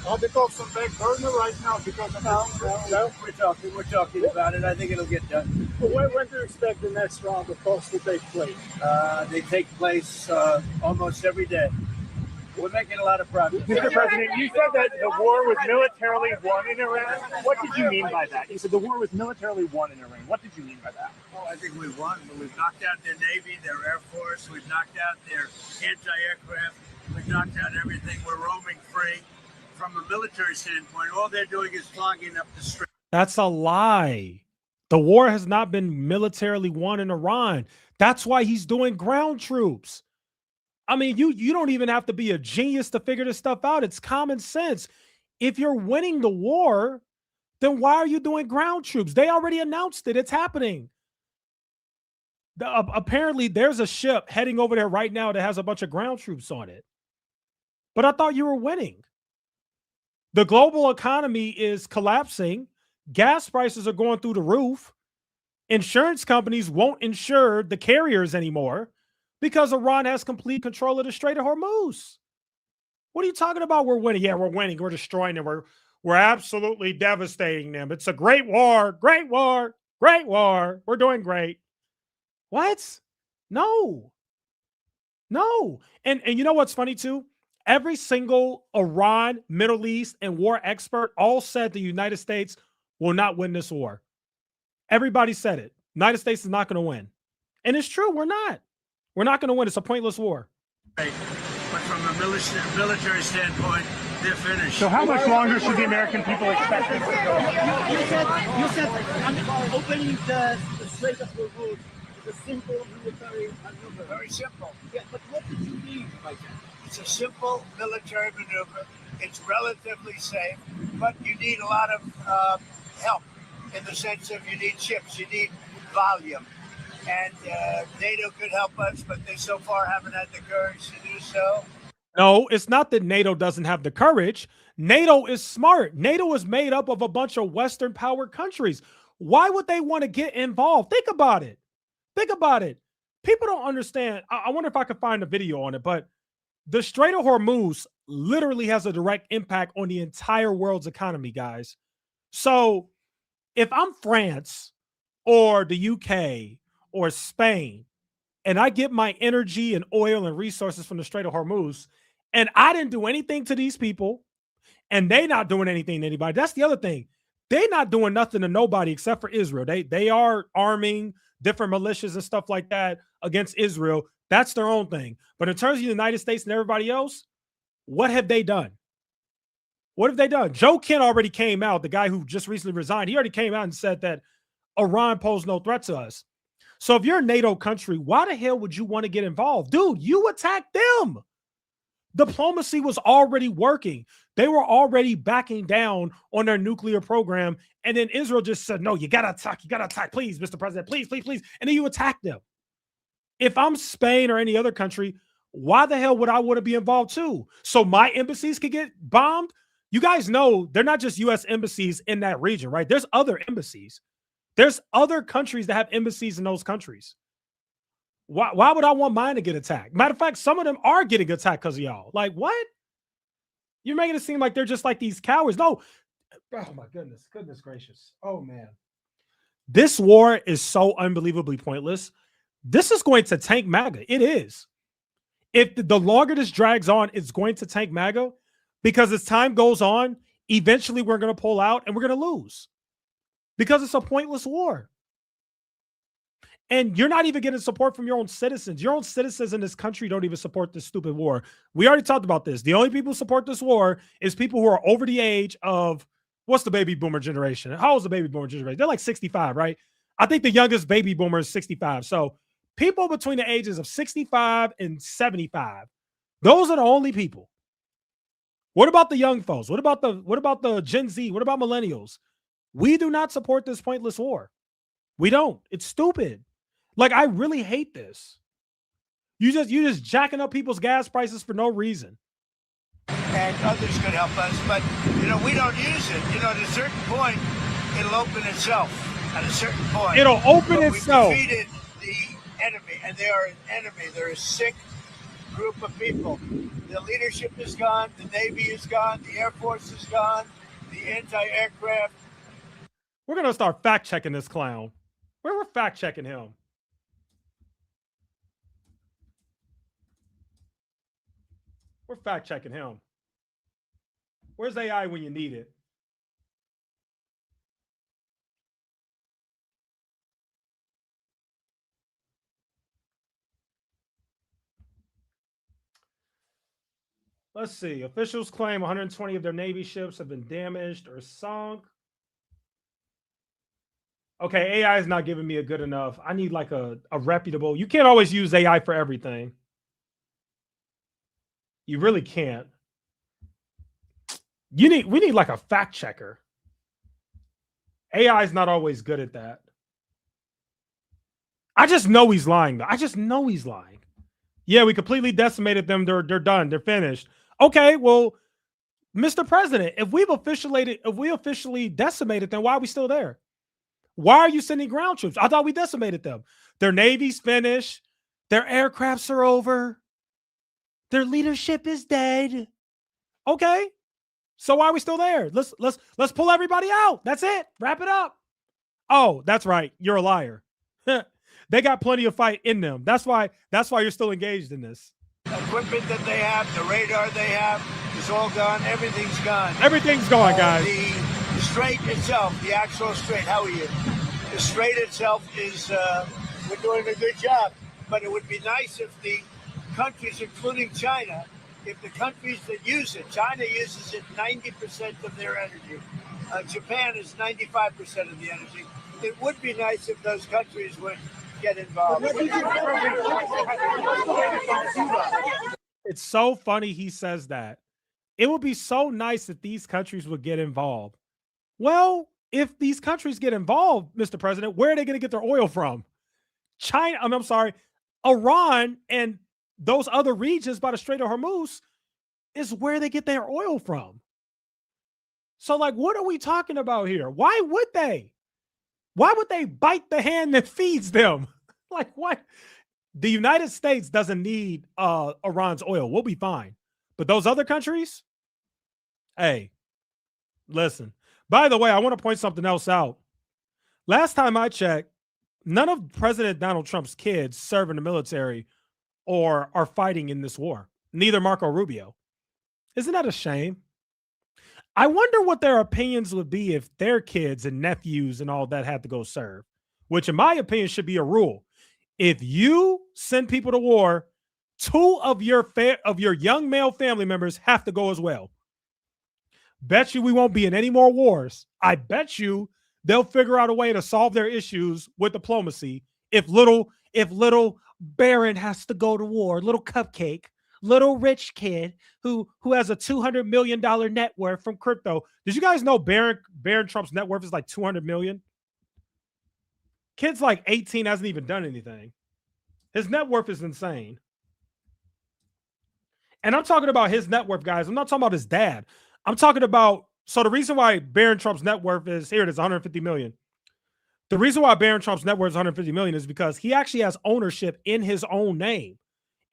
Speaker 7: Are the talks on back burner right now because of
Speaker 4: No, we're talking about it. I think it'll get done.
Speaker 7: When do you expect the next round of talks to take place?
Speaker 4: They take place almost every day. We're making a lot of progress.
Speaker 8: Mr. President, you said that the war was militarily won in Iran. What did you mean by that? You said the war was militarily won in Iran. What did you mean by that?
Speaker 4: Oh, I think we've won. We've knocked out their Navy, their Air Force. We've knocked out their anti-aircraft. We've knocked out everything. We're roaming free. From a military standpoint, all they're doing is clogging up the street.
Speaker 1: That's a lie. The war has not been militarily won in Iran. That's why he's doing ground troops. I mean, you don't even have to be a genius to figure this stuff out. It's common sense. If you're winning the war, then why are you doing ground troops? They already announced it. It's happening. Apparently, there's a ship heading over there right now that has a bunch of ground troops on it. But I thought you were winning. The global economy is collapsing. Gas prices are going through the roof. Insurance companies won't insure the carriers anymore because Iran has complete control of the Strait of Hormuz. What are you talking about? We're winning. Yeah, we're winning. We're destroying them. We're absolutely devastating them. It's a great war. Great war. Great war. We're doing great. What? No. No. And you know what's funny too? Every single Iran, Middle East, and war expert all said the United States will not win this war. Everybody said it. United States is not going to win. And it's true. We're not. We're not going to win. It's a pointless war.
Speaker 4: But from a military standpoint, they're finished.
Speaker 8: So how much longer should the American people expect this to go?
Speaker 7: You said I mean, opening the Strait of Hormuz is a simple military maneuver.
Speaker 4: Very simple.
Speaker 7: Yeah, but what did you mean by that?
Speaker 4: It's a simple military maneuver. It's relatively safe, but you need a lot of help in the sense of you need ships, you need volume. And NATO could help us, but they so far haven't had the courage to do so.
Speaker 1: No, it's not that NATO doesn't have the courage. NATO is smart. NATO is made up of a bunch of Western power countries. Why would they want to get involved? Think about it. Think about it. People don't understand. I wonder if I could find a video on it, but the Strait of Hormuz literally has a direct impact on the entire world's economy, guys. So if I'm France or the UK or Spain, and I get my energy and oil and resources from the Strait of Hormuz, and I didn't do anything to these people, and they not doing anything to anybody. That's the other thing. They not doing nothing to nobody except for Israel. They are arming different militias and stuff like that against Israel. That's their own thing. But in terms of the United States and everybody else, what have they done? What have they done? Joe Kent already came out, the guy who just recently resigned. He already came out and said that Iran posed no threat to us. So if you're a NATO country, why the hell would you want to get involved? Dude, you attacked them. Diplomacy was already working. They were already backing down on their nuclear program. And then Israel just said, no, you got to attack. You got to attack. Please, Mr. President, please, please, please. And then you attack them. If I'm Spain or any other country, why the hell would I want to be involved too? So my embassies could get bombed? You guys know they're not just U.S. embassies in that region, right? There's other embassies. There's other countries that have embassies in those countries. Why would I want mine to get attacked? Matter of fact, some of them are getting attacked because of y'all. Like, what? You're making it seem like they're just like these cowards. No. Oh, my goodness. Goodness gracious. Oh, man. This war is so unbelievably pointless. This is going to tank MAGA. It is. If the longer this drags on, it's going to tank MAGA because as time goes on, eventually we're going to pull out and we're going to lose because it's a pointless war. And you're not even getting support from your own citizens. Your own citizens in this country don't even support this stupid war. We already talked about this. The only people who support this war is people who are over the age of, what's the baby boomer generation? How old is the baby boomer generation? They're like 65, right? I think the youngest baby boomer is 65. So people between the ages of 65 and 75, those are the only people. What about the young folks? What about the Gen Z? What about millennials? We do not support this pointless war. We don't. It's stupid. Like, I really hate this. You just jacking up people's gas prices for no reason.
Speaker 4: And others could help us, but we don't use it. At a certain point, it'll open itself. At a certain point,
Speaker 1: it'll open itself.
Speaker 4: We defeated the enemy, and they are an enemy. They're a sick group of people. The leadership is gone. The Navy is gone. The Air Force is gone. The anti-aircraft.
Speaker 1: We're gonna start fact checking this clown. We're fact checking him. We're fact checking him. Where's AI when you need it? Let's see. Officials claim 120 of their Navy ships have been damaged or sunk. Okay, AI is not giving me a good enough. I need like a reputable. You can't always use AI for everything. You really can't. We need like a fact checker. AI is not always good at that. I just know he's lying though. I just know he's lying. Yeah, we completely decimated them. They're done. They're finished. Okay, well, Mr. President, if we officially decimated them, why are we still there? Why are you sending ground troops? I thought we decimated them. Their navy's finished. Their aircrafts are over. Their leadership is dead. Okay. So why are we still there? Let's pull everybody out. That's it. Wrap it up. Oh, that's right. You're a liar. They got plenty of fight in them. That's why you're still engaged in this.
Speaker 4: Equipment that they have, the radar they have, is all gone. Everything's gone.
Speaker 1: Everything's gone, guys.
Speaker 4: The strait itself, the actual strait, how are you? The strait itself is, we're doing a good job. But it would be nice if the countries, including China, if the countries that use it, China uses it 90% of their energy. Japan is 95% of the energy. It would be nice if those countries would get involved.
Speaker 1: It's so funny he says that. It would be so nice if these countries would get involved. Well, if these countries get involved, Mr. President, where are they going to get their oil from? China, I'm sorry, Iran and those other regions by the Strait of Hormuz is where they get their oil from. So, like, what are we talking about here? Why would they? Why would they bite the hand that feeds them? Like, what? The United States doesn't need Iran's oil. We'll be fine. But those other countries, hey, listen. By the way, I want to point something else out. Last time I checked, none of President Donald Trump's kids serve in the military or are fighting in this war. Neither Marco Rubio. Isn't that a shame? I wonder what their opinions would be if their kids and nephews and all that had to go serve, which in my opinion should be a rule. If you send people to war, 2 of your young male family members have to go as well. Bet you we won't be in any more wars. I bet you they'll figure out a way to solve their issues with diplomacy if little Barron has to go to war, little cupcake, little rich kid who has a $200 million net worth from crypto. Did you guys know Barron Trump's net worth is like $200 million? Kid's like 18, hasn't even done anything. His net worth is insane. And I'm talking about his net worth, guys. I'm not talking about his dad. I'm talking about, so the reason why Barron Trump's net worth is, here it is, 150 million. The reason why Barron Trump's net worth is 150 million is because he actually has ownership in his own name.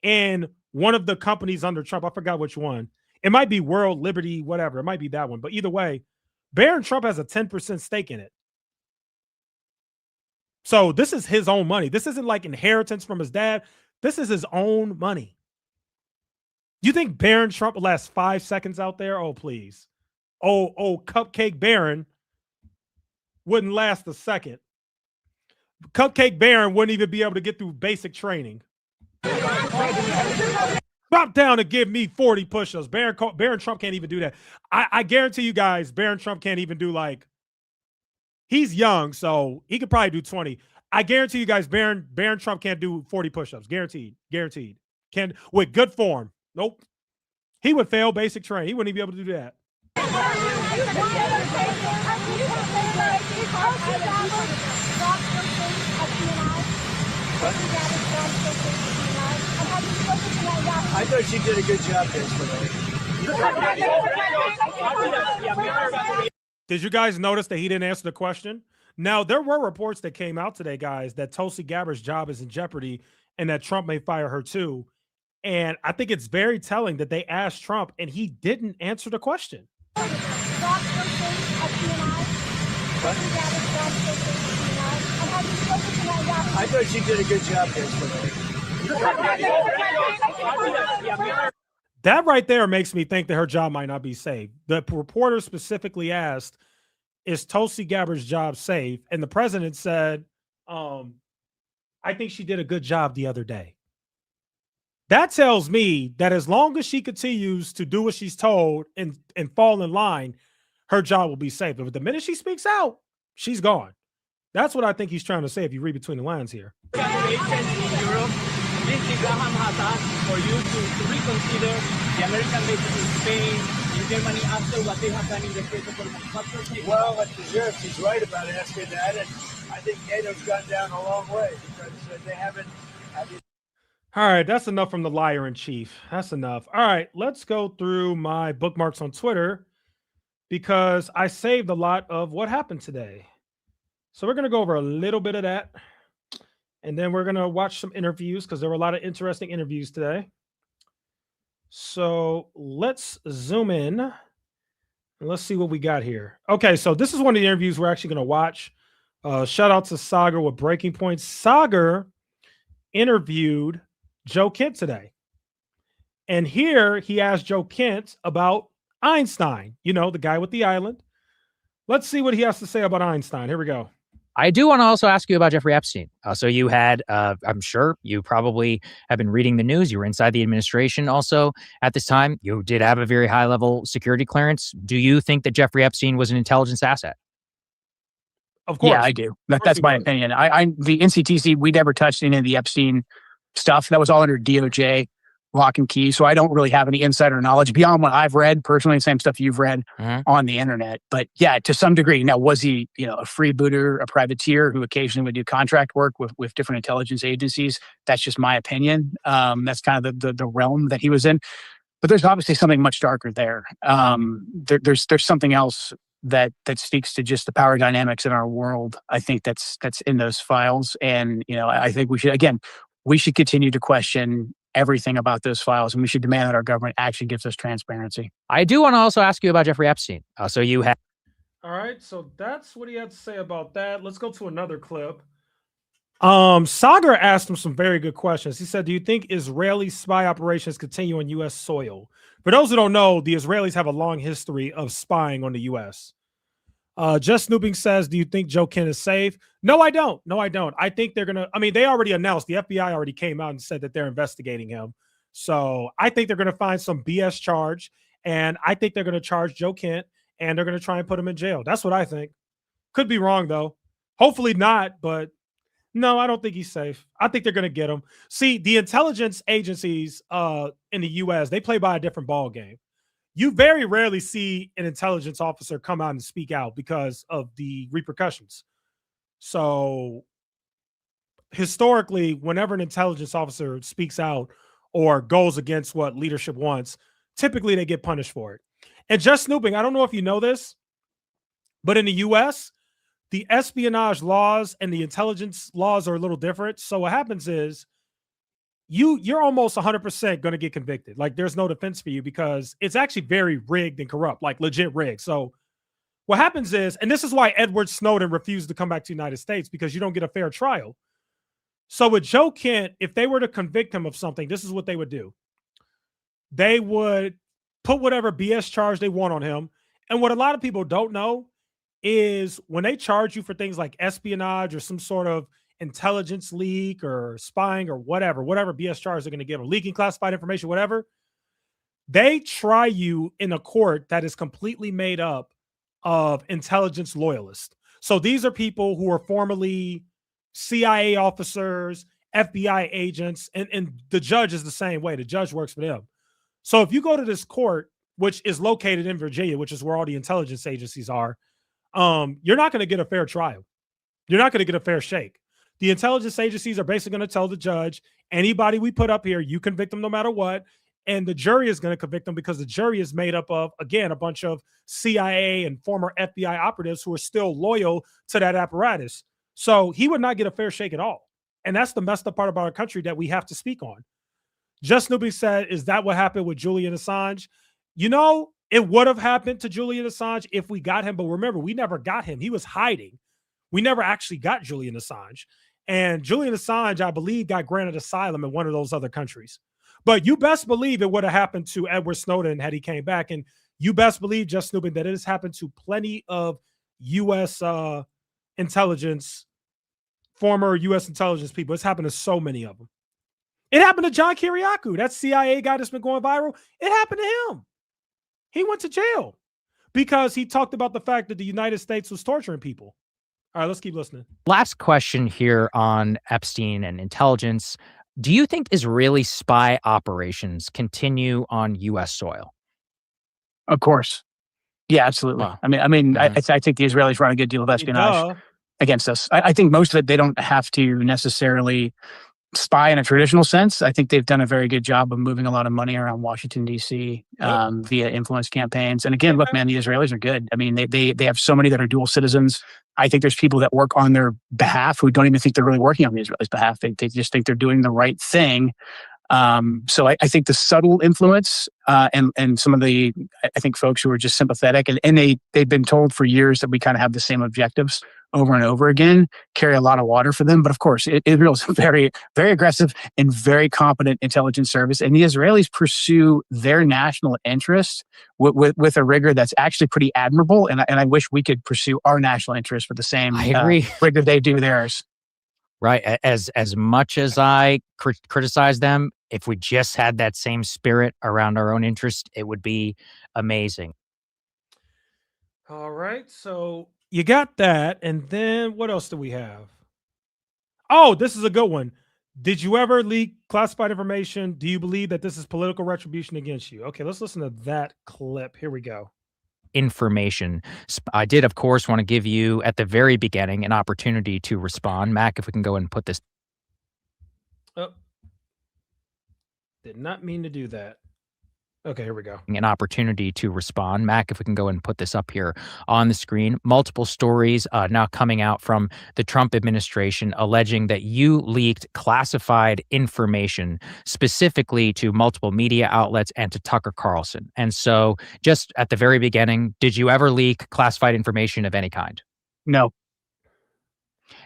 Speaker 1: And one of the companies under Trump, I forgot which one. It might be World Liberty, whatever. It might be that one. But either way, Barron Trump has a 10% stake in it. So this is his own money. This isn't like inheritance from his dad. This is his own money. You think Barron Trump will last 5 seconds out there? Oh, please. Oh, Cupcake Barron wouldn't last a second. Cupcake Barron wouldn't even be able to get through basic training. Drop down and give me 40 push-ups. Barron Trump can't even do that. I guarantee you guys, Barron Trump can't even do like, he's young, so he could probably do 20. I guarantee you guys, Barron Trump can't do 40 push-ups. Guaranteed. Can't, with good form. Nope. He would fail basic training. He wouldn't even be able to do that.
Speaker 4: I thought she did a good job yesterday.
Speaker 1: Did you guys notice that he didn't answer the question? Now, there were reports that came out today, guys, that Tulsi Gabbard's job is in jeopardy and that Trump may fire her too. And I think it's very telling that they asked Trump and he didn't answer the question.
Speaker 4: I thought she did a good job yesterday.
Speaker 1: That right there makes me think that her job might not be safe. The reporter specifically asked, is Tulsi Gabbard's job safe? And the president said, I think she did a good job the other day. That tells me that as long as she continues to do what she's told and fall in line, her job will be safe. But the minute she speaks out, she's gone. That's what I think he's trying to say if you read between the lines here.
Speaker 7: Collaboration in Europe, Lindsey Graham has asked for you to reconsider the American bases in Spain, in Germany, after what they have done in the case of manufacturers.
Speaker 4: Well, it deserves. He's right about asking that, and I think NATO's gone down a long way because they haven't.
Speaker 1: All right, that's enough from the liar in chief. That's enough. All right, let's go through my bookmarks on Twitter because I saved a lot of what happened today. So we're going to go over a little bit of that. And then we're going to watch some interviews because there were a lot of interesting interviews today. So let's zoom in and let's see what we got here. Okay, so this is one of the interviews we're actually going to watch. Shout out to Sagar with Breaking Points. Sagar interviewed Joe Kent today. And here he asked Joe Kent about Einstein, you know, the guy with the island. Let's see what he has to say about Einstein. Here we go.
Speaker 9: I do want to also ask you about Jeffrey Epstein. So you had, I'm sure you probably have been reading the news. You were inside the administration also at this time. You did have a very high level security clearance. Do you think that Jeffrey Epstein was an intelligence asset?
Speaker 1: Of course.
Speaker 10: Yeah, I do. That's my opinion. The NCTC, we never touched any of the Epstein stuff. That was all under DOJ, lock and key. So I don't really have any insider knowledge beyond what I've read personally, same stuff you've read on the internet. But yeah, to some degree. Now, was he, a freebooter, a privateer who occasionally would do contract work with different intelligence agencies? That's just my opinion. That's kind of the realm that he was in. But there's obviously something much darker there. There's something else that speaks to just the power dynamics in our world. I think that's in those files. And, I think we should continue to question everything about those files, and we should demand that our government actually gives us transparency.
Speaker 9: I do want to also ask you about Jeffrey Epstein. So you had.
Speaker 1: All right, so that's what he had to say about that. Let's go to another clip. Sagar asked him some very good questions. He said, do you think Israeli spy operations continue on U.S. soil? For those who don't know, the Israelis have a long history of spying on the U.S. Just Snooping says, do you think Joe Kent is safe? No, I don't. I think they're going to, they already announced, the FBI already came out and said that they're investigating him. So I think they're going to find some BS charge, and I think they're going to charge Joe Kent, and they're going to try and put him in jail. That's what I think. Could be wrong, though. Hopefully not, but no, I don't think he's safe. I think they're going to get him. See, the intelligence agencies in the U.S., they play by a different ball game. You very rarely see an intelligence officer come out and speak out because of the repercussions. So historically, whenever an intelligence officer speaks out or goes against what leadership wants, typically they get punished for it. And just Snooping, I don't know if you know this, but in the U.S., the espionage laws and the intelligence laws are a little different. So what happens is you're almost 100% going to get convicted. Like, there's no defense for you because it's actually very rigged and corrupt, like legit rigged. So what happens is, and this is why Edward Snowden refused to come back to the United States, because you don't get a fair trial. So with Joe Kent, if they were to convict him of something, this is what they would do. They would put whatever BS charge they want on him. And what a lot of people don't know is when they charge you for things like espionage or some sort of intelligence leak or spying or whatever BS charge they're going to give them, leaking classified information, whatever, they try you in a court that is completely made up of intelligence loyalists. So these are people who are formerly CIA officers, FBI agents, and the judge is the same way. The judge works for them. So if you go to this court, which is located in Virginia, which is where all the intelligence agencies are, you're not going to get a fair trial. You're not going to get a fair shake. The intelligence agencies are basically going to tell the judge, anybody we put up here, you convict them no matter what. And the jury is going to convict them because the jury is made up of, again, a bunch of CIA and former FBI operatives who are still loyal to that apparatus. So he would not get a fair shake at all. And that's the messed up part about our country that we have to speak on. Just Snoopy said, is that what happened with Julian Assange? It would have happened to Julian Assange if we got him. But remember, we never got him. He was hiding. We never actually got Julian Assange. And Julian Assange, I believe, got granted asylum in one of those other countries. But you best believe it would have happened to Edward Snowden had he came back. And you best believe, Just Snooping, that it has happened to plenty of U.S. Intelligence, former U.S. intelligence people. It's happened to so many of them. It happened to John Kiriakou, that CIA guy that's been going viral. It happened to him. He went to jail because he talked about the fact that the United States was torturing people. All right, let's keep listening.
Speaker 9: Last question here on Epstein and intelligence. Do you think Israeli spy operations continue on U.S. soil?
Speaker 10: Of course. Yeah, absolutely.
Speaker 9: Wow.
Speaker 10: I mean, I think the Israelis run a good deal of espionage
Speaker 1: Duh.
Speaker 10: against us. I think most of it, they don't have to necessarily spy in a traditional sense. I think they've done a very good job of moving a lot of money around Washington, D.C. Via influence campaigns. And again, look, man, the Israelis are good. I mean, they have so many that are dual citizens. I think there's people that work on their behalf who don't even think they're really working on the Israelis' behalf. They just think they're doing the right thing. So I think the subtle influence and some of the, I think, folks who are just sympathetic and they've been told for years that we kind of have the same objectives over and over again, carry a lot of water for them. But of course, Israel's very, very aggressive and very competent intelligence service. And the Israelis pursue their national interest with a rigor that's actually pretty admirable. And I wish we could pursue our national interest with the same rigor they do theirs.
Speaker 9: Right. As much as I criticize them, if we just had that same spirit around our own interest, it would be amazing.
Speaker 1: All right. So you got that. And then what else do we have? Oh, this is a good one. Did you ever leak classified information? Do you believe that this is political retribution against you? Okay, let's listen to that clip. Here we go.
Speaker 9: Information. I did, of course, want to give you at the very beginning an opportunity to respond. Mac, if we can go and put this.
Speaker 1: Oh, did not mean to do that. Okay, here we go.
Speaker 9: An opportunity to respond. Mac, if we can go and put this up here on the screen. Multiple stories now coming out from the Trump administration alleging that you leaked classified information specifically to multiple media outlets and to Tucker Carlson. And so just at the very beginning, did you ever leak classified information of any kind?
Speaker 10: No.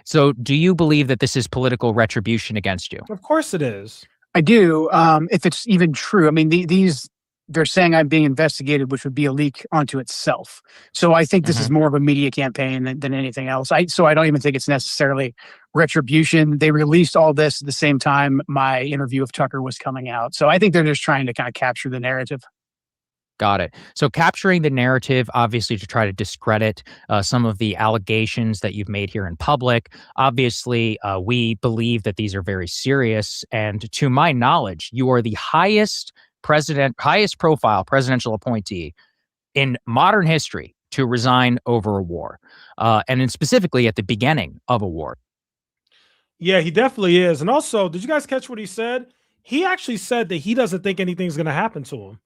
Speaker 9: So do you believe that this is political retribution against you?
Speaker 1: Of course it is.
Speaker 10: I do. If it's even true. I mean, they're saying I'm being investigated, which would be a leak onto itself. So I think this is more of a media campaign than anything else. So I don't even think it's necessarily retribution. They released all this at the same time my interview with Tucker was coming out. So I think they're just trying to kind of capture the narrative.
Speaker 9: Got it. So capturing the narrative, obviously, to try to discredit some of the allegations that you've made here in public. Obviously, we believe that these are very serious. And to my knowledge, you are the highest profile presidential appointee in modern history to resign over a war, and specifically at the beginning of a war.
Speaker 1: Yeah, he definitely is. And also, did you guys catch what he said? He actually said that he doesn't think anything's going to happen to him.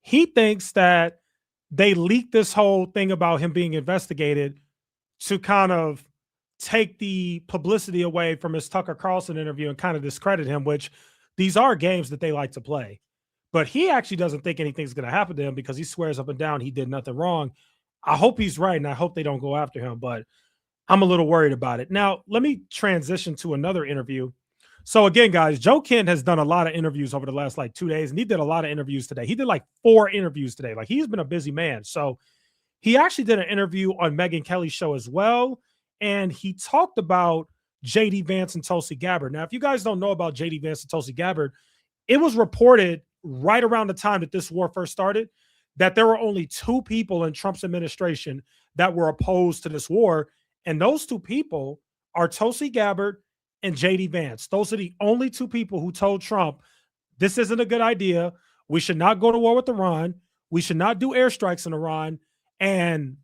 Speaker 1: He thinks that they leaked this whole thing about him being investigated to kind of take the publicity away from his Tucker Carlson interview and kind of discredit him, which these are games that they like to play. But he actually doesn't think anything's going to happen to him because he swears up and down he did nothing wrong. I hope he's right, and I hope they don't go after him, but I'm a little worried about it. Now, let me transition to another interview. So again, guys, Joe Kent has done a lot of interviews over the last 2 days, and he did a lot of interviews today. He did 4 interviews today. He's been a busy man. So he actually did an interview on Megyn Kelly's show as well, and he talked about J.D. Vance and Tulsi Gabbard. Now, if you guys don't know about J.D. Vance and Tulsi Gabbard, it was reported right around the time that this war first started that there were only 2 people in Trump's administration that were opposed to this war, and those 2 people are Tulsi Gabbard and J.D. Vance. Those are the only 2 people who told Trump, this isn't a good idea. We should not go to war with Iran. We should not do airstrikes in Iran. And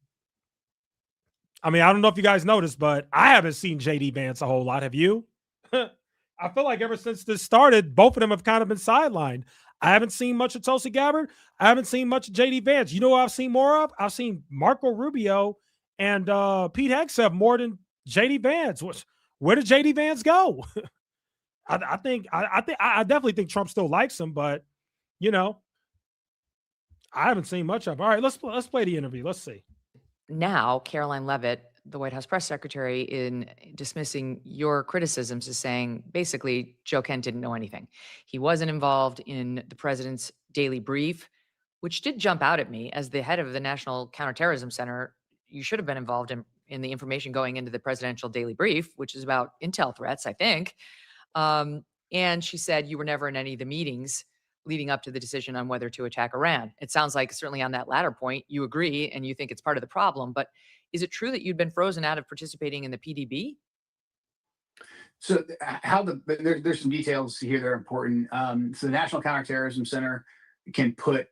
Speaker 1: I mean, I don't know if you guys noticed, but I haven't seen J.D. Vance a whole lot. Have you? I feel like ever since this started, both of them have kind of been sidelined. I haven't seen much of Tulsi Gabbard. I haven't seen much of J.D. Vance. You know what I've seen more of? I've seen Marco Rubio and Pete Hegseth more than J.D. Vance. Where did J.D. Vance go? I definitely think Trump still likes him, but I haven't seen much of him. All right, let's play the interview. Let's see.
Speaker 11: Now, Caroline Leavitt, the White House press secretary, in dismissing your criticisms, is saying basically Joe Kent didn't know anything. He wasn't involved in the president's daily brief, which did jump out at me. As the head of the National Counterterrorism Center, you should have been involved in the information going into the presidential daily brief, which is about intel threats, I think. And she said you were never in any of the meetings leading up to the decision on whether to attack Iran. It sounds like certainly on that latter point, you agree and you think it's part of the problem. But is it true that you'd been frozen out of participating in the PDB?
Speaker 10: So there's some details here that are important. So the National Counterterrorism Center can put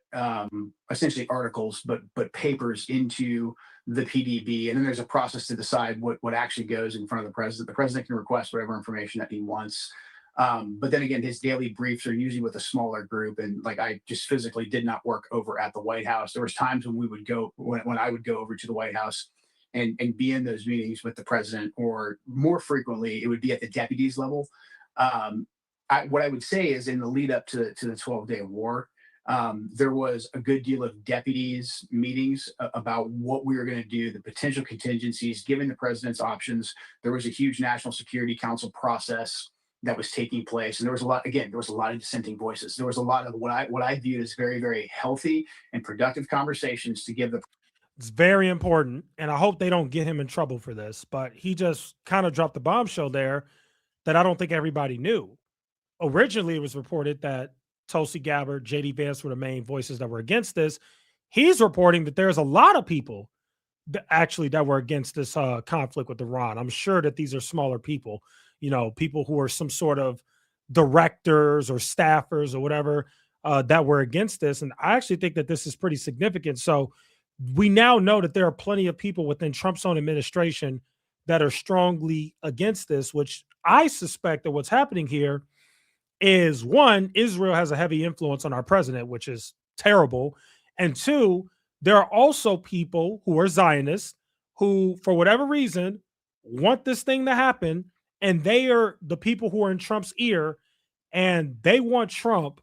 Speaker 10: essentially articles, but papers into the PDB, and then there's a process to decide what actually goes in front of the president. The president can request whatever information that he wants. But then again, his daily briefs are usually with a smaller group, and like I just physically did not work over at the White House. There was times when we would go when I would go over to the White House and be in those meetings with the president, or more frequently, it would be at the deputies level. What I would say is in the lead up to the 12-day war, there was a good deal of deputies meetings about what we were going to do, the potential contingencies, given the president's options. There was a huge National Security Council process that was taking place. And there was a lot of dissenting voices. There was a lot of what I viewed as very, very healthy and productive conversations to give the.
Speaker 1: It's very important. And I hope they don't get him in trouble for this, but he just kind of dropped the bombshell there that I don't think everybody knew. Originally, it was reported that Tulsi Gabbard, J.D. Vance were the main voices that were against this. He's reporting that there's a lot of people that were against this conflict with Iran. I'm sure that these are smaller people, people who are some sort of directors or staffers or whatever that were against this. And I actually think that this is pretty significant. So we now know that there are plenty of people within Trump's own administration that are strongly against this, which I suspect that what's happening here is, one, Israel has a heavy influence on our president, which is terrible. And two, there are also people who are Zionists who, for whatever reason, want this thing to happen. And they are the people who are in Trump's ear, and they want Trump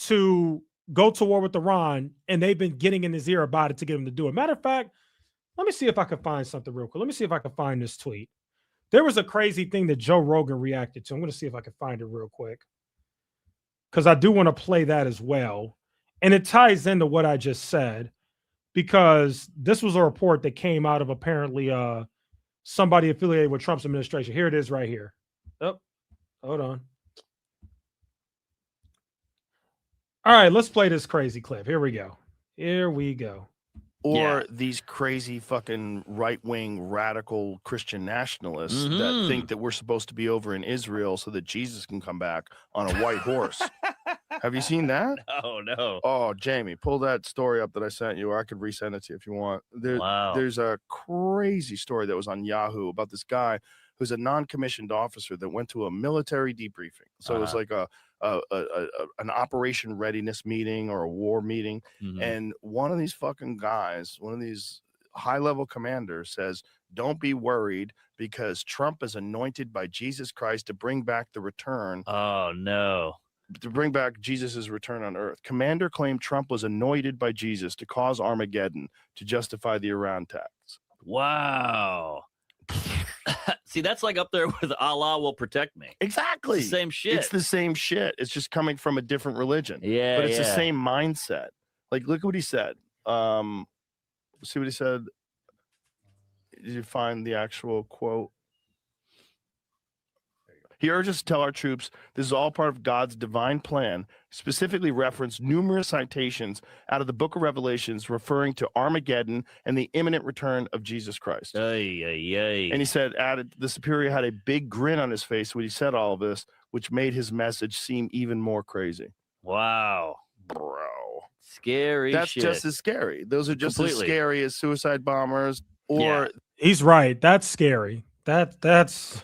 Speaker 1: to go to war with Iran. And they've been getting in his ear about it to get him to do it. Matter of fact, let me see if I can find something real quick. Let me see if I can find this tweet. There was a crazy thing that Joe Rogan reacted to. I'm going to see if I can find it real quick, because I do want to play that as well. And it ties into what I just said, because this was a report that came out of apparently somebody affiliated with Trump's administration. Here it is right here. Oh, hold on. All right, let's play this crazy clip. Here we go.
Speaker 12: Or these crazy fucking right-wing radical Christian nationalists that think that we're supposed to be over in Israel so that Jesus can come back on a white horse. Have you seen that?
Speaker 13: Oh, no.
Speaker 12: Oh, Jamie, pull that story up that I sent you, or I could resend it to you if you want. There's a crazy story that was on Yahoo about this guy who's a non-commissioned officer that went to a military debriefing. So it was like an operation readiness meeting or a war meeting. And one of these fucking guys, one of these high-level commanders says, don't be worried because Trump is anointed by Jesus Christ to bring back the return.
Speaker 13: Oh, no.
Speaker 12: To bring back Jesus's return on earth. Commander claimed Trump was anointed by Jesus to cause Armageddon to justify the Iran tax.
Speaker 13: Wow. See, that's like up there with Allah will protect me.
Speaker 12: Exactly.
Speaker 13: It's the same shit.
Speaker 12: It's the same shit. It's just coming from a different religion.
Speaker 13: Yeah.
Speaker 12: But it's the same mindset. Like, look what he said. See what he said? Did you find the actual quote? He urges us to tell our troops this is all part of God's divine plan, specifically referenced numerous citations out of the book of Revelations referring to Armageddon and the imminent return of Jesus Christ. And he said, the superior had a big grin on his face when he said all of this, which made his message seem even more crazy.
Speaker 13: Wow.
Speaker 12: Bro.
Speaker 13: Scary
Speaker 12: That's
Speaker 13: shit.
Speaker 12: just as scary. Those are just as scary as suicide bombers or...
Speaker 1: He's right. That's scary. That's...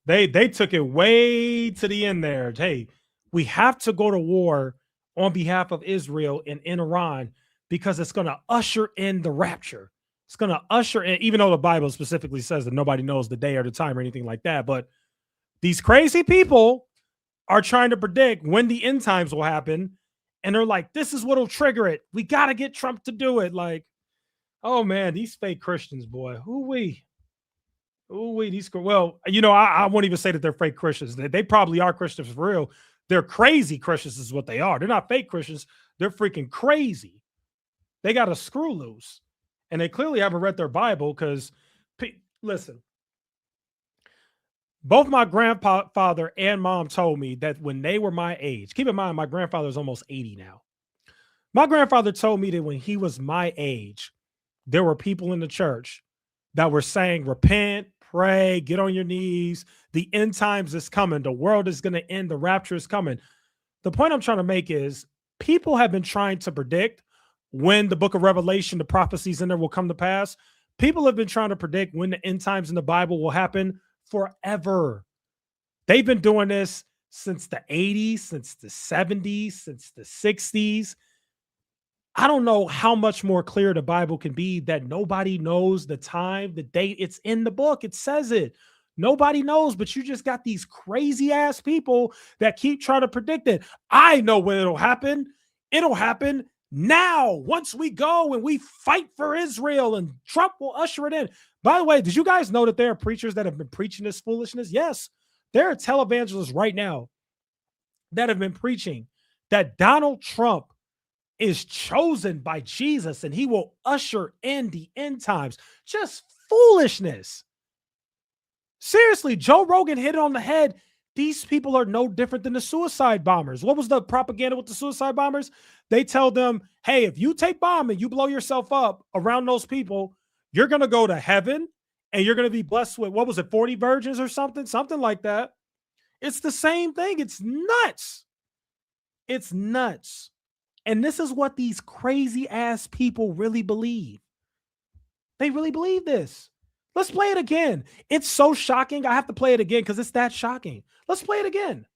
Speaker 1: They took it way to the end there. Hey, we have to go to war on behalf of Israel and in Iran because it's going to usher in the rapture. It's going to usher in, even though the Bible specifically says that nobody knows the day or the time or anything like that. But these crazy people are trying to predict when the end times will happen. And they're like, this is what will trigger it. We got to get Trump to do it. Like, oh man, these fake Christians, boy. Well, I won't even say that they're fake Christians. They probably are Christians for real. They're crazy Christians is what they are. They're not fake Christians. They're freaking crazy. They got a screw loose. And they clearly haven't read their Bible because, listen, Both my grandfather and mom told me that when they were my age, keep in mind, my grandfather is almost 80 now. My grandfather told me that when he was my age, there were people in the church that were saying, repent, pray, get on your knees. The end times is coming. The world is going to end. The rapture is coming. The point I'm trying to make is people have been trying to predict when the book of Revelation, the prophecies in there will come to pass. People have been trying to predict when the end times in the Bible will happen forever. They've been doing this since the 80s, since the 70s, since the 60s. I don't know how much more clear the Bible can be that nobody knows the time, the date. It's in the book. It says it. Nobody knows, but you just got these crazy ass people that keep trying to predict it. I know when it'll happen. It'll happen now. Once we go and we fight for Israel and Trump will usher it in. By the way, did you guys know that there are preachers that have been preaching this foolishness? Yes, there are televangelists right now that have been preaching that Donald Trump is chosen by Jesus and he will usher in the end times. Just foolishness. Seriously, Joe Rogan hit it on the head. These people are no different than the suicide bombers. What was the propaganda with the suicide bombers? They tell them, hey, if you take bomb and you blow yourself up around those people, you're going to go to heaven and you're going to be blessed with, what was it, 40 virgins or something like that. It's the same thing. It's nuts. It's nuts. And this is what these crazy ass people really believe. They really believe this. Let's play it again. It's so shocking. I have to play it again because it's that shocking. Let's play it again.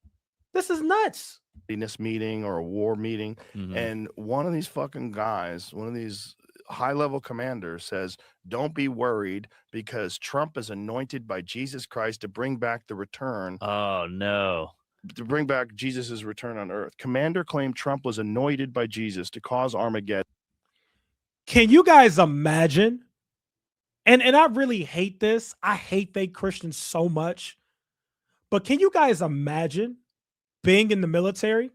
Speaker 1: This is nuts.
Speaker 12: This meeting or a war meeting, and one of these fucking guys, one of these high-level commanders says, don't be worried because Trump is anointed by Jesus Christ to bring back the return.
Speaker 13: Oh, no.
Speaker 12: To bring back Jesus's return on earth. Commander claimed Trump was anointed by Jesus to cause Armageddon.
Speaker 1: Can you guys imagine? And I really hate this. I hate fake Christians so much. But can you guys imagine being in the military?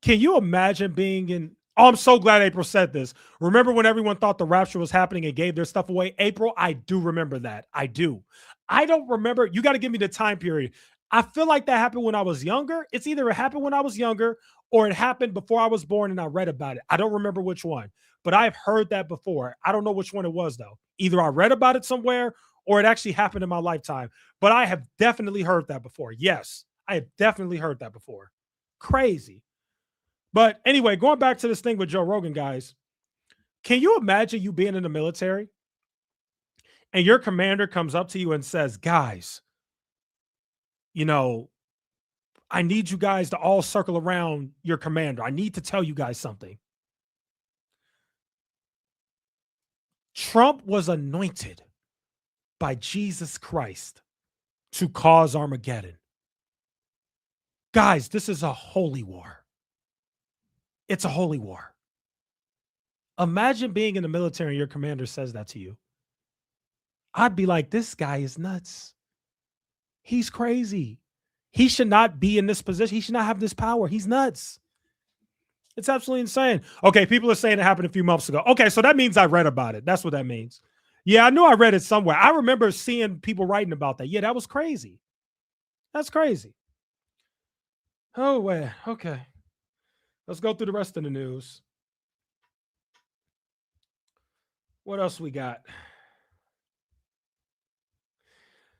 Speaker 1: Can you imagine being in... Oh, I'm so glad April said this. Remember when everyone thought the rapture was happening and gave their stuff away? April, I do remember that. I do. I don't remember. You got to give me the time period. I feel like that happened when I was younger. It's either it happened when I was younger or it happened before I was born and I read about it. I don't remember which one, but I've heard that before. I don't know which one it was, though. Either I read about it somewhere or it actually happened in my lifetime, but I have definitely heard that before. Yes, I have definitely heard that before. Crazy. But anyway, going back to this thing with Joe Rogan, guys, can you imagine you being in the military and your commander comes up to you and says, guys, you know, I need you guys to all circle around your commander. I need to tell you guys something. Trump was anointed by Jesus Christ to cause Armageddon. Guys, this is a holy war. It's a holy war. Imagine being in the military and your commander says that to you. I'd be like, this guy is nuts. He's crazy. He should not be in this position. He should not have this power. He's nuts. It's absolutely insane. Okay, people are saying it happened a few months ago. Okay, so that means I read about it. That's what that means. Yeah, I knew I read it somewhere. I remember seeing people writing about that. Yeah, that was crazy. That's crazy. Oh, wait. Okay. Let's go through the rest of the news. What else we got?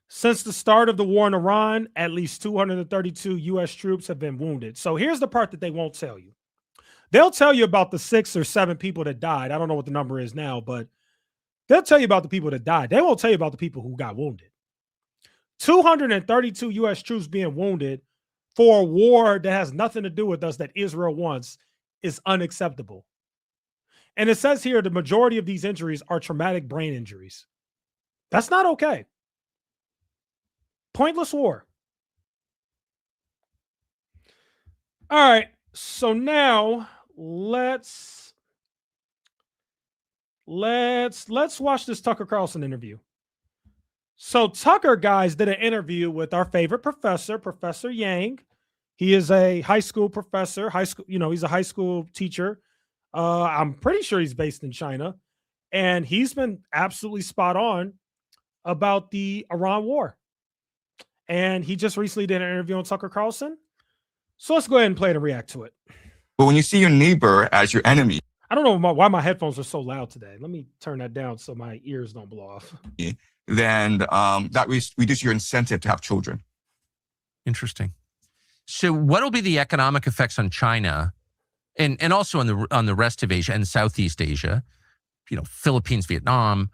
Speaker 1: Since the start of the war in Iran, at least 232 U.S. troops have been wounded. So here's the part that they won't tell you. They'll tell you about the 6 or 7 people that died. I don't know what the number is now, but they'll tell you about the people that died. They won't tell you about the people who got wounded. 232 U.S. troops being wounded for a war that has nothing to do with us that Israel wants is unacceptable. And it says here the majority of these injuries are traumatic brain injuries. That's not okay. Pointless war. All right. So now let's watch this Tucker Carlson interview. So Tucker, guys, did an interview with our favorite professor, Professor Yang. He is a high school professor, he's a high school teacher. I'm pretty sure he's based in China. And he's been absolutely spot on about the Iran war. And he just recently did an interview on Tucker Carlson. So let's go ahead and play it and react to it.
Speaker 14: But when you see your neighbor as your enemy,
Speaker 1: I don't know why my headphones are so loud today. Let me turn that down so my ears don't blow off.
Speaker 14: then that reduces your incentive to have children.
Speaker 15: Interesting. So what will be the economic effects on China and also on the rest of Asia and Southeast Asia, Philippines, Vietnam,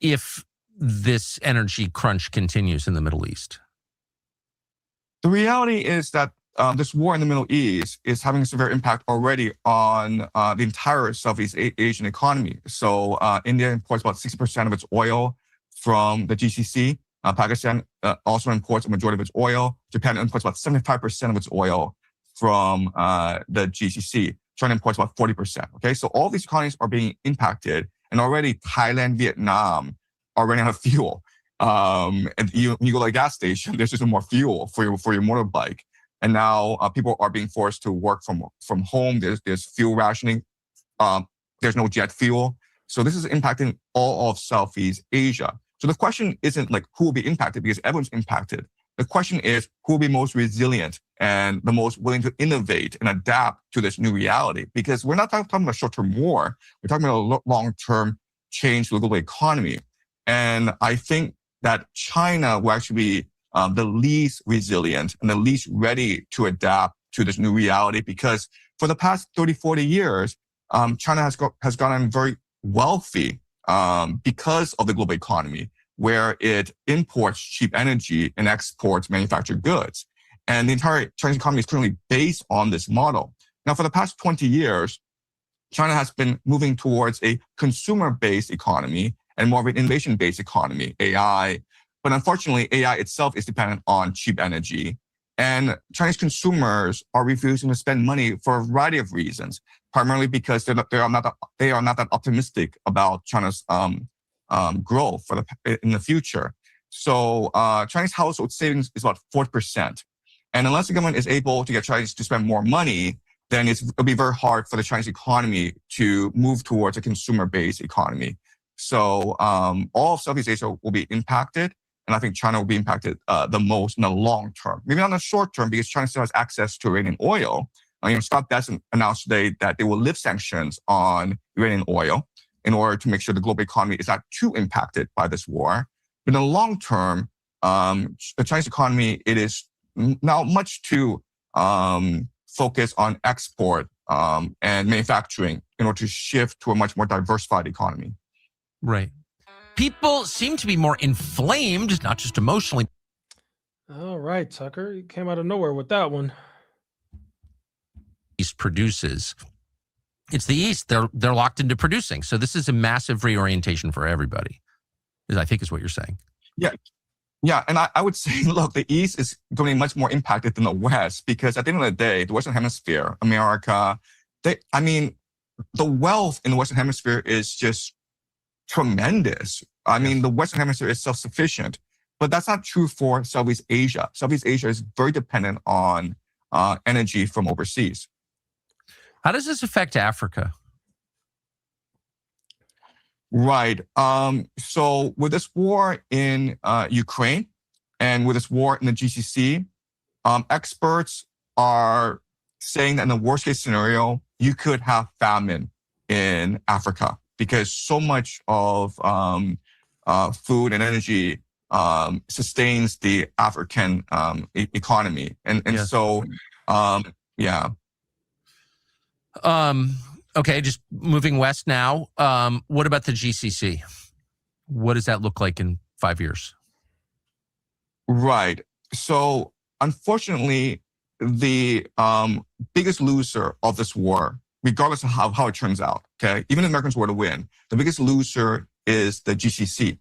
Speaker 15: if this energy crunch continues in the Middle East?
Speaker 14: The reality is that this war in the Middle East is having a severe impact already on the entire Southeast Asian economy. So India imports about 60% of its oil from the GCC. Pakistan also imports a majority of its oil. Japan imports about 75% of its oil from the GCC. China imports about 40%. Okay, so all these economies are being impacted, and already Thailand, Vietnam are running out of fuel. And when you go to a gas station, there's just more fuel for your motorbike. And now people are being forced to work from home. There's fuel rationing. There's no jet fuel. So this is impacting all of Southeast Asia. So the question isn't like who will be impacted, because everyone's impacted. The question is who will be most resilient and the most willing to innovate and adapt to this new reality. Because we're not talking about short-term war. We're talking about a long-term change to the global economy. And I think that China will actually be the least resilient and the least ready to adapt to this new reality, because for the past 30, 40 years, China has gotten very wealthy because of the global economy, where it imports cheap energy and exports manufactured goods. And the entire Chinese economy is currently based on this model. Now, for the past 20 years, China has been moving towards a consumer-based economy and more of an innovation-based economy, AI. But unfortunately, AI itself is dependent on cheap energy. And Chinese consumers are refusing to spend money for a variety of reasons, primarily because they are not that optimistic about China's growth in the future. So Chinese household savings is about 4%. And unless the government is able to get Chinese to spend more money, then it'll be very hard for the Chinese economy to move towards a consumer-based economy. So all of Southeast Asia will be impacted. And I think China will be impacted the most in the long term. Maybe not in the short term, because China still has access to Iranian oil. Scott Bessent announced today that they will lift sanctions on Iranian oil in order to make sure the global economy is not too impacted by this war. But in the long term, the Chinese economy, it is now much too focused on export and manufacturing in order to shift to a much more diversified economy.
Speaker 15: Right. People seem to be more inflamed, not just emotionally.
Speaker 1: All right, Tucker, you came out of nowhere with that one.
Speaker 15: East produces. It's the East. They're locked into producing. So this is a massive reorientation for everybody, I think is what you're saying.
Speaker 14: Yeah. And I would say, look, the East is going to be much more impacted than the West, because at the end of the day, the Western Hemisphere, America, the wealth in the Western Hemisphere is just tremendous. I mean, the Western Hemisphere is self-sufficient, but that's not true for Southeast Asia. Southeast Asia is very dependent on energy from overseas.
Speaker 15: How does this affect Africa?
Speaker 14: Right. So with this war in Ukraine and with this war in the GCC, experts are saying that in the worst case scenario, you could have famine in Africa, because so much of food and energy sustains the African economy. And yes. So, yeah.
Speaker 15: Okay, just moving west now. What about the GCC? What does that look like in 5 years?
Speaker 14: Right. So, unfortunately, the biggest loser of this war, regardless of how it turns out, okay, even if Americans were to win, the biggest loser is the GCC.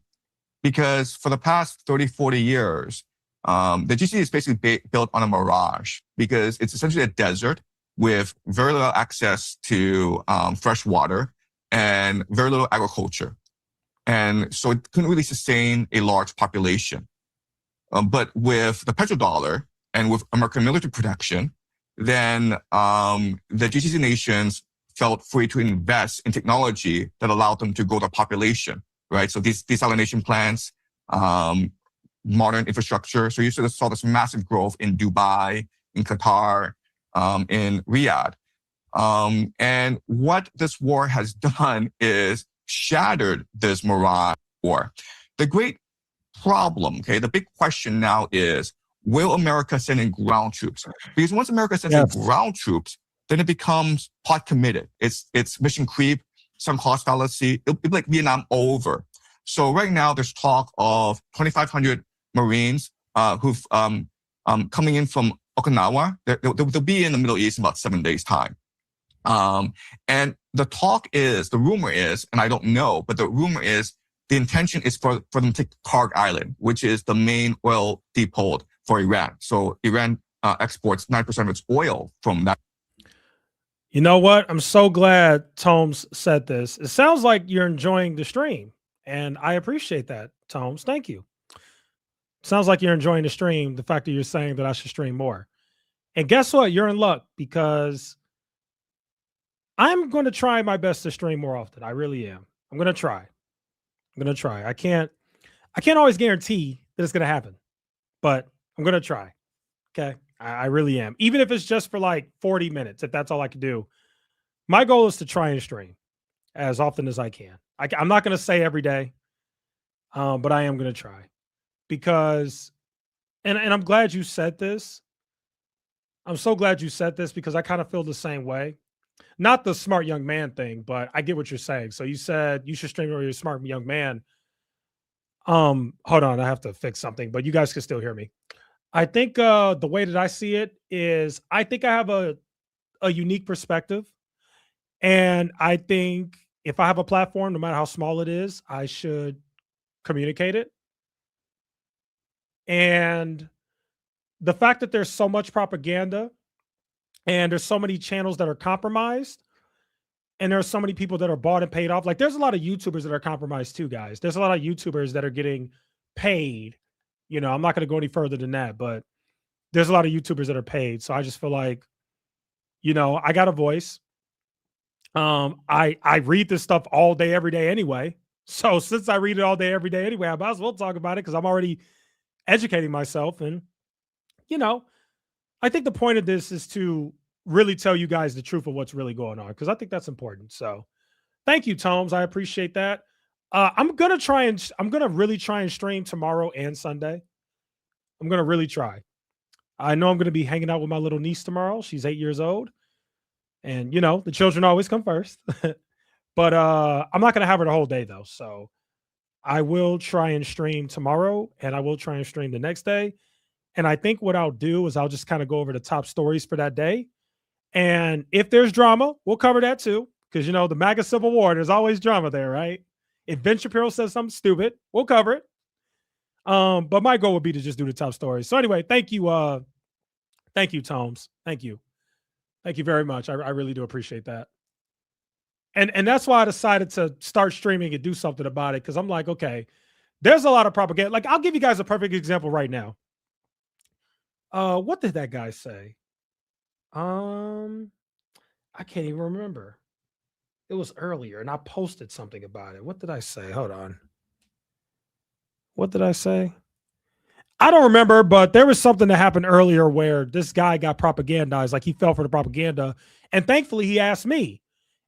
Speaker 14: Because for the past 30, 40 years, the GCC is basically built on a mirage, because it's essentially a desert with very little access to fresh water and very little agriculture. And so it couldn't really sustain a large population. But with the petrodollar and with American military protection, then the GCC nations felt free to invest in technology that allowed them to grow their population, right? So these desalination plants, modern infrastructure. So you sort of saw this massive growth in Dubai, in Qatar, in Riyadh. And what this war has done is shattered this morale war. The great problem, okay, the big question now is, will America send in ground troops? Because once America sends in ground troops, then it becomes plot committed. It's mission creep, some cost fallacy. It'll be like Vietnam over. So right now there's talk of 2,500 Marines who've coming in from Okinawa. They'll be in the Middle East in about 7 days' time. And the rumor is, and I don't know, but the rumor is the intention is for them to take Karg Island, which is the main oil depot for Iran. So Iran exports 9% of its oil from that.
Speaker 1: You know what? I'm so glad Tomes said this. It sounds like you're enjoying the stream, and I appreciate that, Tomes. Thank you. Sounds like you're enjoying the stream, the fact that you're saying that I should stream more. And guess what? You're in luck, because I'm going to try my best to stream more often. I really am. I'm going to try. I can't always guarantee that it's going to happen, but I'm going to try. Okay. I really am. Even if it's just for like 40 minutes, if that's all I can do. My goal is to try and stream as often as I can. I'm not going to say every day, but I am going to try, because, and I'm glad you said this. I'm so glad you said this, because I kind of feel the same way. Not the smart young man thing, but I get what you're saying. So you said you should stream or you're a smart young man. Hold on, I have to fix something, but you guys can still hear me. I think the way that I see it is, I think I have a unique perspective. And I think if I have a platform, no matter how small it is, I should communicate it. And the fact that there's so much propaganda, and there's so many channels that are compromised, and there's so many people that are bought and paid off. Like, there's a lot of YouTubers that are compromised too, guys. There's a lot of YouTubers that are getting paid. You know, I'm not going to go any further than that, but there's a lot of YouTubers that are paid. So I just feel like, you know, I got a voice. I read this stuff all day, every day anyway. So since I read it all day, every day anyway, I might as well talk about it, because I'm already educating myself. And, you know, I think the point of this is to really tell you guys the truth of what's really going on, because I think that's important. So thank you, Tomes. I appreciate that. I'm going to really try and stream tomorrow and Sunday. I'm going to really try. I know I'm going to be hanging out with my little niece tomorrow. She's 8 years old. And, you know, the children always come first. But I'm not going to have her the whole day, though. So I will try and stream tomorrow, and I will try and stream the next day. And I think what I'll do is I'll just kind of go over the top stories for that day. And if there's drama, we'll cover that too. Because, you know, the MAGA Civil War, there's always drama there, right? If Ben Shapiro says something stupid, we'll cover it. But my goal would be to just do the top stories. So anyway, thank you. Thank you, Tomes. Thank you. Thank you very much. I really do appreciate that. And that's why I decided to start streaming and do something about it. Because I'm like, okay, there's a lot of propaganda. Like, I'll give you guys a perfect example right now. What did that guy say? I can't even remember. It was earlier, and I posted something about it. What did I say? Hold on. What did I say? I don't remember, but there was something that happened earlier where this guy got propagandized, like he fell for the propaganda. And thankfully, he asked me.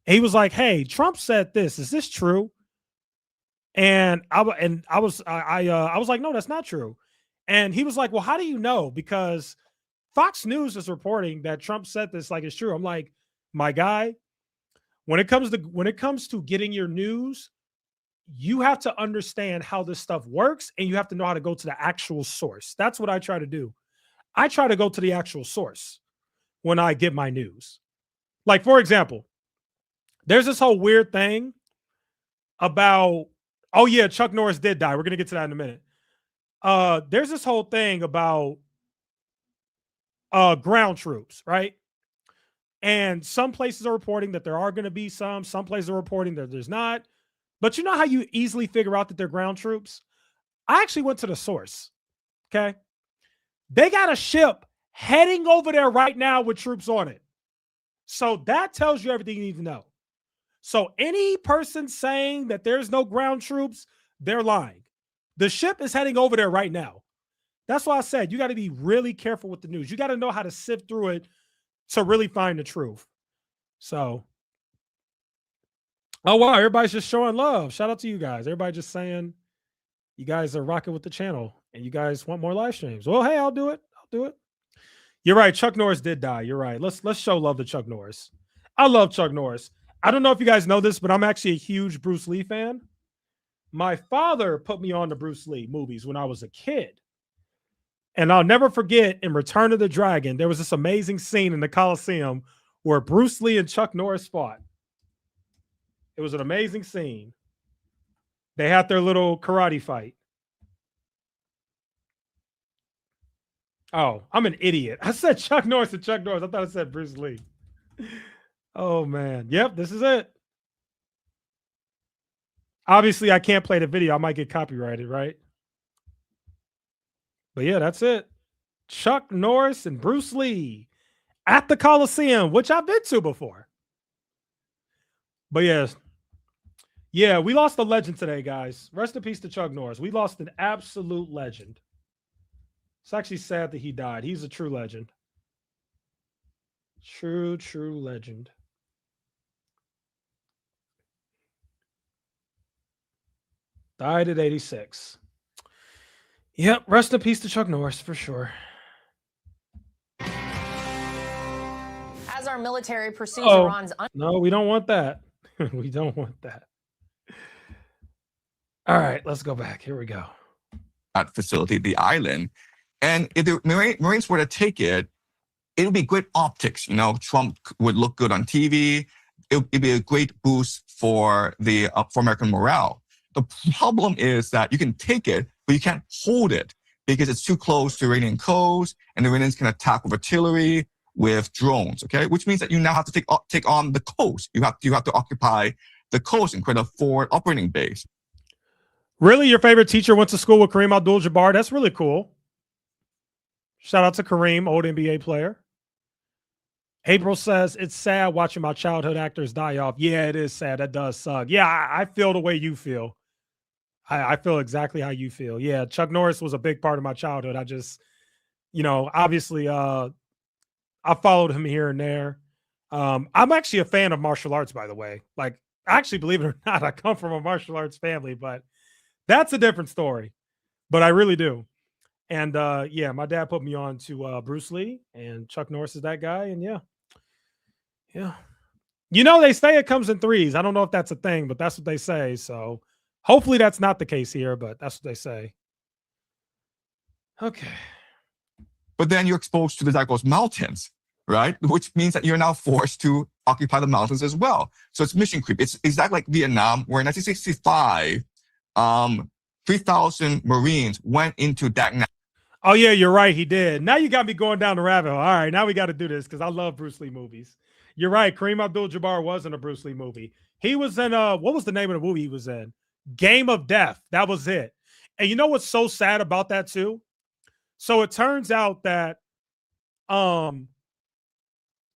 Speaker 1: And he was like, "Hey, Trump said this. Is this true?" And I was like, "No, that's not true." And he was like, "Well, how do you know? Because Fox News is reporting that Trump said this like it's true." I'm like, "My guy, when it comes to getting your news, you have to understand how this stuff works, and you have to know how to go to the actual source." That's what I try to do. I try to go to the actual source when I get my news. Like, for example, there's this whole weird thing about, oh yeah, Chuck Norris did die. We're going to get to that in a minute. There's this whole thing about ground troops, right? And some places are reporting that there are going to be some places are reporting that there's not. But you know how you easily figure out that they're ground troops? I actually went to the source. Okay. They got a ship heading over there right now with troops on it. So that tells you everything you need to know. So any person saying that there's no ground troops, they're lying. The ship is heading over there right now. That's why I said you got to be really careful with the news. You got to know how to sift through it to really find the truth. So, oh wow, everybody's just showing love. Shout out to you guys. Everybody just saying you guys are rocking with the channel and you guys want more live streams. Well, hey, I'll do it. I'll do it. You're right. Chuck Norris did die. You're right. Let's show love to Chuck Norris. I love Chuck Norris. I don't know if you guys know this, but I'm actually a huge Bruce Lee fan. My father put me on the Bruce Lee movies when I was a kid. And I'll never forget in Return of the Dragon, there was this amazing scene in the Coliseum where Bruce Lee and Chuck Norris fought. It was an amazing scene. They had their little karate fight. Oh, I'm an idiot. I said Chuck Norris and Chuck Norris. I thought I said Bruce Lee. Oh, man. Yep, this is it. Obviously, I can't play the video. I might get copyrighted, right? But yeah, that's it. Chuck Norris and Bruce Lee at the Coliseum, which I've been to before. But yeah, we lost a legend today, guys. Rest in peace to Chuck Norris. We lost an absolute legend. It's actually sad that he died. He's a true legend. True legend. Died at 86. Yep, rest in peace to Chuck Norris for sure.
Speaker 3: As our military pursues
Speaker 1: Oh,
Speaker 3: Iran's
Speaker 1: no, we don't want that. We don't want that. All right, let's go back. Here we go.
Speaker 14: That facility, the island. And if the Marines were to take it, it would be great optics. You know, Trump would look good on TV. It'd be a great boost for for American morale. The problem is that you can take it, but you can't hold it because it's too close to Iranian coast, and the Iranians can attack with artillery, with drones. Okay, which means that you now have to take on the coast. You have to occupy the coast and create a forward operating base.
Speaker 1: Really, your favorite teacher went to school with Kareem Abdul-Jabbar? That's really cool. Shout out to Kareem, old NBA player. April says, it's sad watching my childhood actors die off. Yeah, it is sad. That does suck. Yeah, I feel the way you feel. I feel exactly how you feel. Yeah, Chuck Norris was a big part of my childhood. I just, obviously, I followed him here and there. I'm actually a fan of martial arts, by the way. Like, actually, believe it or not, I come from a martial arts family, but that's a different story. But I really do. And yeah, my dad put me on to Bruce Lee, and Chuck Norris is that guy. And yeah. They say it comes in threes. I don't know if that's a thing, but that's what they say. So hopefully that's not the case here, but that's what they say. Okay.
Speaker 14: But then you're exposed to the Zagros Mountains, right? Which means that you're now forced to occupy the mountains as well. So it's mission creep. It's exactly like Vietnam, where in 1965, 3,000 Marines went into Dak Nang.
Speaker 1: Oh, yeah, you're right. He did. Now you got me going down the rabbit hole. All right, now we got to do this because I love Bruce Lee movies. You're right. Kareem Abdul-Jabbar was in a Bruce Lee movie. He was in, what was the name of the movie he was in? Game of Death. That was it. And you know what's so sad about that too? So it turns out that Kareem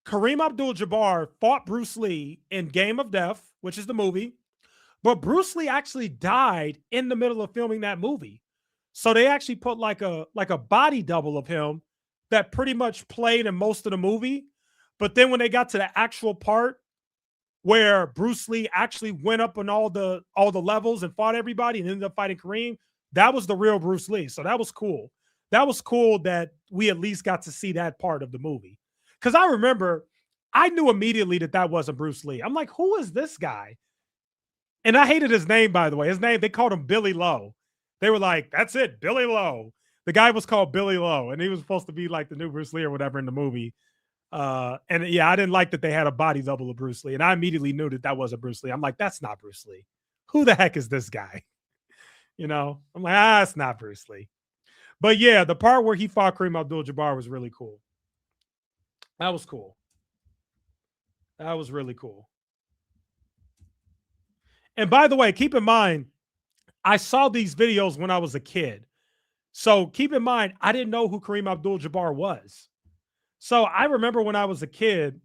Speaker 1: Abdul-Jabbar fought Bruce Lee in Game of Death, which is the movie. But Bruce Lee actually died in the middle of filming that movie. So they actually put like a body double of him that pretty much played in most of the movie. But then when they got to the actual part where Bruce Lee actually went up on all the levels and fought everybody and ended up fighting Kareem, that was the real Bruce Lee. So that was cool. That was cool that we at least got to see that part of the movie. Because I remember, I knew immediately that wasn't Bruce Lee. I'm like, who is this guy? And I hated his name, by the way. His name, they called him Billy Lowe. They were like, that's it, Billy Lowe. The guy was called Billy Lowe, and he was supposed to be like the new Bruce Lee or whatever in the movie. And yeah, I didn't like that they had a body double of Bruce Lee. And I immediately knew that wasn't Bruce Lee. I'm like, that's not Bruce Lee. Who the heck is this guy? I'm like, it's not Bruce Lee. But yeah, the part where he fought Kareem Abdul-Jabbar was really cool. That was cool. That was really cool. And by the way, keep in mind, I saw these videos when I was a kid. So keep in mind, I didn't know who Kareem Abdul-Jabbar was. So I remember when I was a kid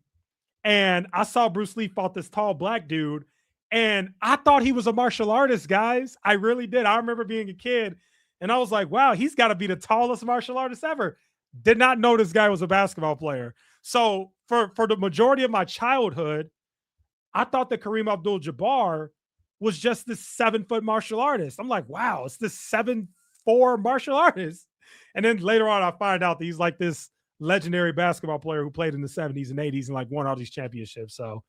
Speaker 1: and I saw Bruce Lee fought this tall black dude, and I thought he was a martial artist, guys. I really did. I remember being a kid And I was like, wow, he's got to be the tallest martial artist ever. Did not know this guy was a basketball player. So for the majority of my childhood, I thought that Kareem Abdul-Jabbar was just this 7-foot martial artist. I'm like, wow, it's this 7'4" martial artist. And then later on, I find out that he's like this legendary basketball player who played in the 70s and 80s and like won all these championships. So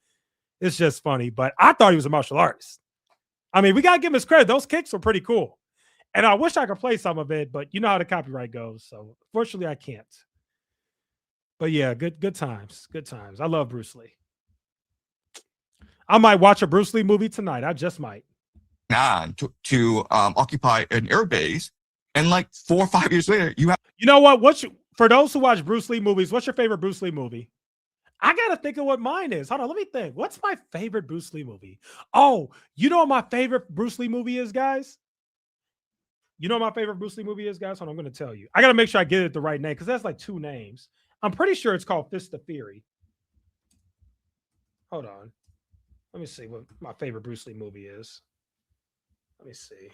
Speaker 1: it's just funny. But I thought he was a martial artist. I mean, we got to give him his credit. Those kicks were pretty cool. And I wish I could play some of it, but you know how the copyright goes. So fortunately, I can't. But yeah, good times. Good times. I love Bruce Lee. I might watch a Bruce Lee movie tonight. I just might.
Speaker 14: To occupy an air base, and like 4 or 5 years later, you have.
Speaker 1: You know what? For those who watch Bruce Lee movies, what's your favorite Bruce Lee movie? I gotta think of what mine is. Hold on, let me think. What's my favorite Bruce Lee movie? Oh, you know what my favorite Bruce Lee movie is, guys? You know what my favorite Bruce Lee movie is, guys? Hold on, I'm going to tell you. I got to make sure I get it the right name because that's like 2 names. I'm pretty sure it's called Fist of Fury. Hold on. Let me see what my favorite Bruce Lee movie is. Let me see.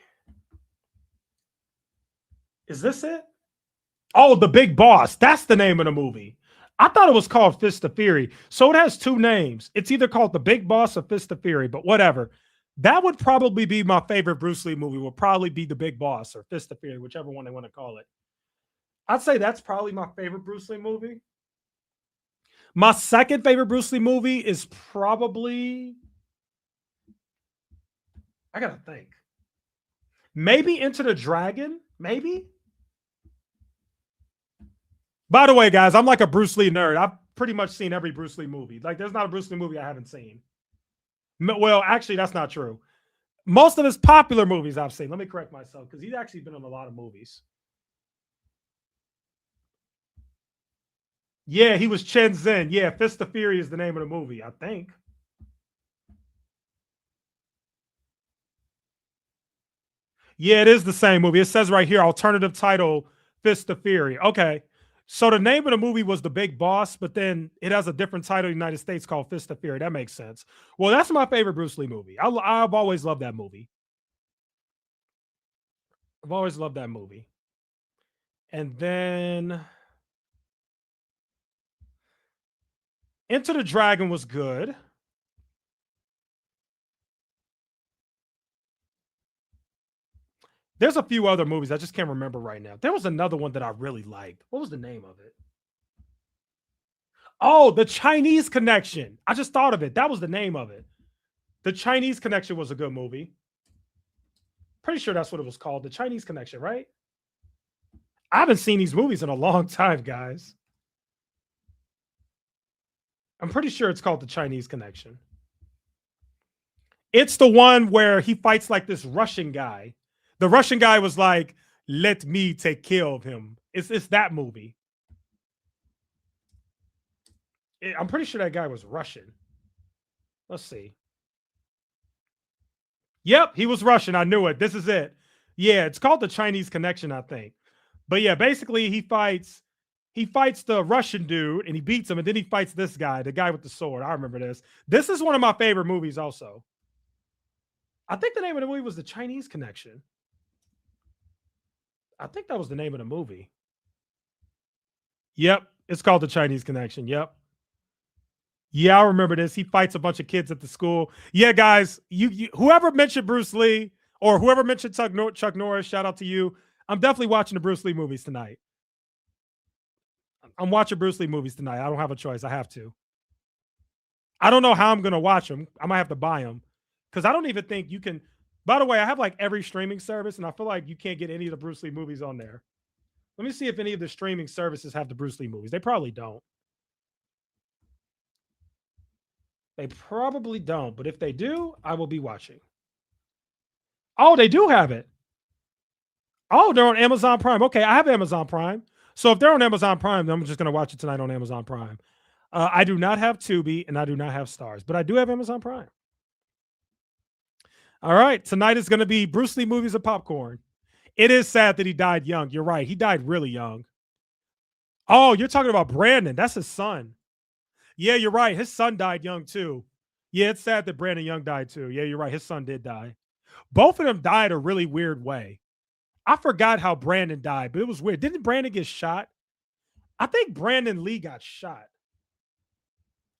Speaker 1: Is this it? Oh, The Big Boss. That's the name of the movie. I thought it was called Fist of Fury. So it has 2 names. It's either called The Big Boss or Fist of Fury, but whatever. That would probably be my favorite Bruce Lee movie. Would probably be The Big Boss or Fist of Fury, whichever one they want to call it. I'd say that's probably my favorite Bruce Lee movie. My second favorite Bruce Lee movie is probably, I gotta think. Maybe Enter the Dragon, maybe. By the way, guys, I'm like a Bruce Lee nerd. I've pretty much seen every Bruce Lee movie. Like, there's not a Bruce Lee movie I haven't seen. Well, actually, that's not true. Most of his popular movies I've seen. Let me correct myself because he's actually been in a lot of movies. Yeah, he was Chen Zhen. Yeah, Fist of Fury is the name of the movie, I think. Yeah, it is the same movie. It says right here, alternative title, Fist of Fury. Okay. So the name of the movie was The Big Boss, but then it has a different title in the United States called Fist of Fury. That makes sense. Well, that's my favorite Bruce Lee movie. I've always loved that movie. I've always loved that movie. And then Enter the Dragon was good. There's a few other movies. I just can't remember right now. There was another one that I really liked. What was the name of it? Oh, The Chinese Connection. I just thought of it. That was the name of it. The Chinese Connection was a good movie. Pretty sure that's what it was called. The Chinese Connection, right? I haven't seen these movies in a long time, guys. I'm pretty sure it's called The Chinese Connection. It's the one where he fights like this Russian guy. The Russian guy was like, let me take care of him. It's that movie. I'm pretty sure that guy was Russian. Let's see. Yep, he was Russian. I knew it. This is it. Yeah, it's called The Chinese Connection, I think. But yeah, basically he fights the Russian dude and he beats him, and then he fights this guy, the guy with the sword. I remember this. This is one of my favorite movies also. I think the name of the movie was The Chinese Connection. I think that was the name of the movie. Yep, it's called The Chinese Connection. Yep. Yeah, I remember this. He fights a bunch of kids at the school. Yeah, guys, you whoever mentioned Bruce Lee or whoever mentioned Chuck Norris, shout out to you. I'm definitely watching the Bruce Lee movies tonight. I'm watching Bruce Lee movies tonight. I don't have a choice. I have to. I don't know how I'm going to watch them. I might have to buy them because I don't even think you can. By the way, I have like every streaming service, and I feel like you can't get any of the Bruce Lee movies on there. Let me see if any of the streaming services have the Bruce Lee movies. They probably don't. They probably don't, but if they do, I will be watching. Oh, they do have it. Oh, they're on Amazon Prime. Okay, I have Amazon Prime. So if they're on Amazon Prime, then I'm just going to watch it tonight on Amazon Prime. I do not have Tubi, and I do not have Stars, but I do have Amazon Prime. All right, tonight is going to be Bruce Lee movies and popcorn. It is sad that he died young. You're right. He died really young. Oh, you're talking about Brandon. That's his son. Yeah, you're right. His son died young too. Yeah, it's sad that Brandon Young died too. Yeah, you're right. His son did die. Both of them died a really weird way. I forgot how Brandon died, but it was weird. Didn't Brandon get shot? I think Brandon Lee got shot.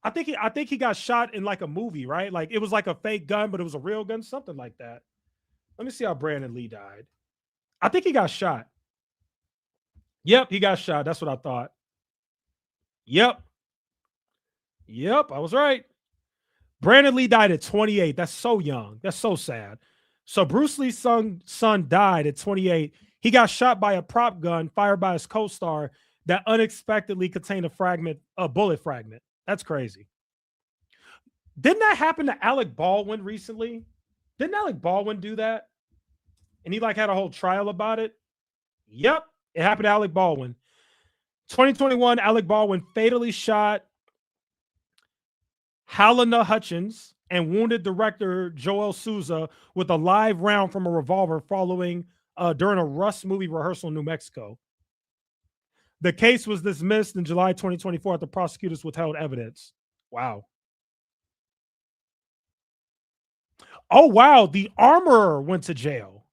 Speaker 1: I think he got shot in like a movie, right? Like it was like a fake gun, but it was a real gun, something like that. Let me see how Brandon Lee died. I think he got shot. Yep, he got shot. That's what I thought. Yep, I was right. Brandon Lee died at 28. That's so young. That's so sad. So Bruce Lee's son died at 28. He got shot by a prop gun fired by his co-star that unexpectedly contained a bullet fragment. That's crazy. Didn't that happen to Alec Baldwin recently? Didn't Alec Baldwin do that? And he like had a whole trial about it? Yep, it happened to Alec Baldwin. 2021, Alec Baldwin fatally shot Halyna Hutchins and wounded director Joel Souza with a live round from a revolver during a Rust movie rehearsal in New Mexico. The case was dismissed in July 2024 after prosecutors withheld evidence. Wow. Oh, wow. The armorer went to jail.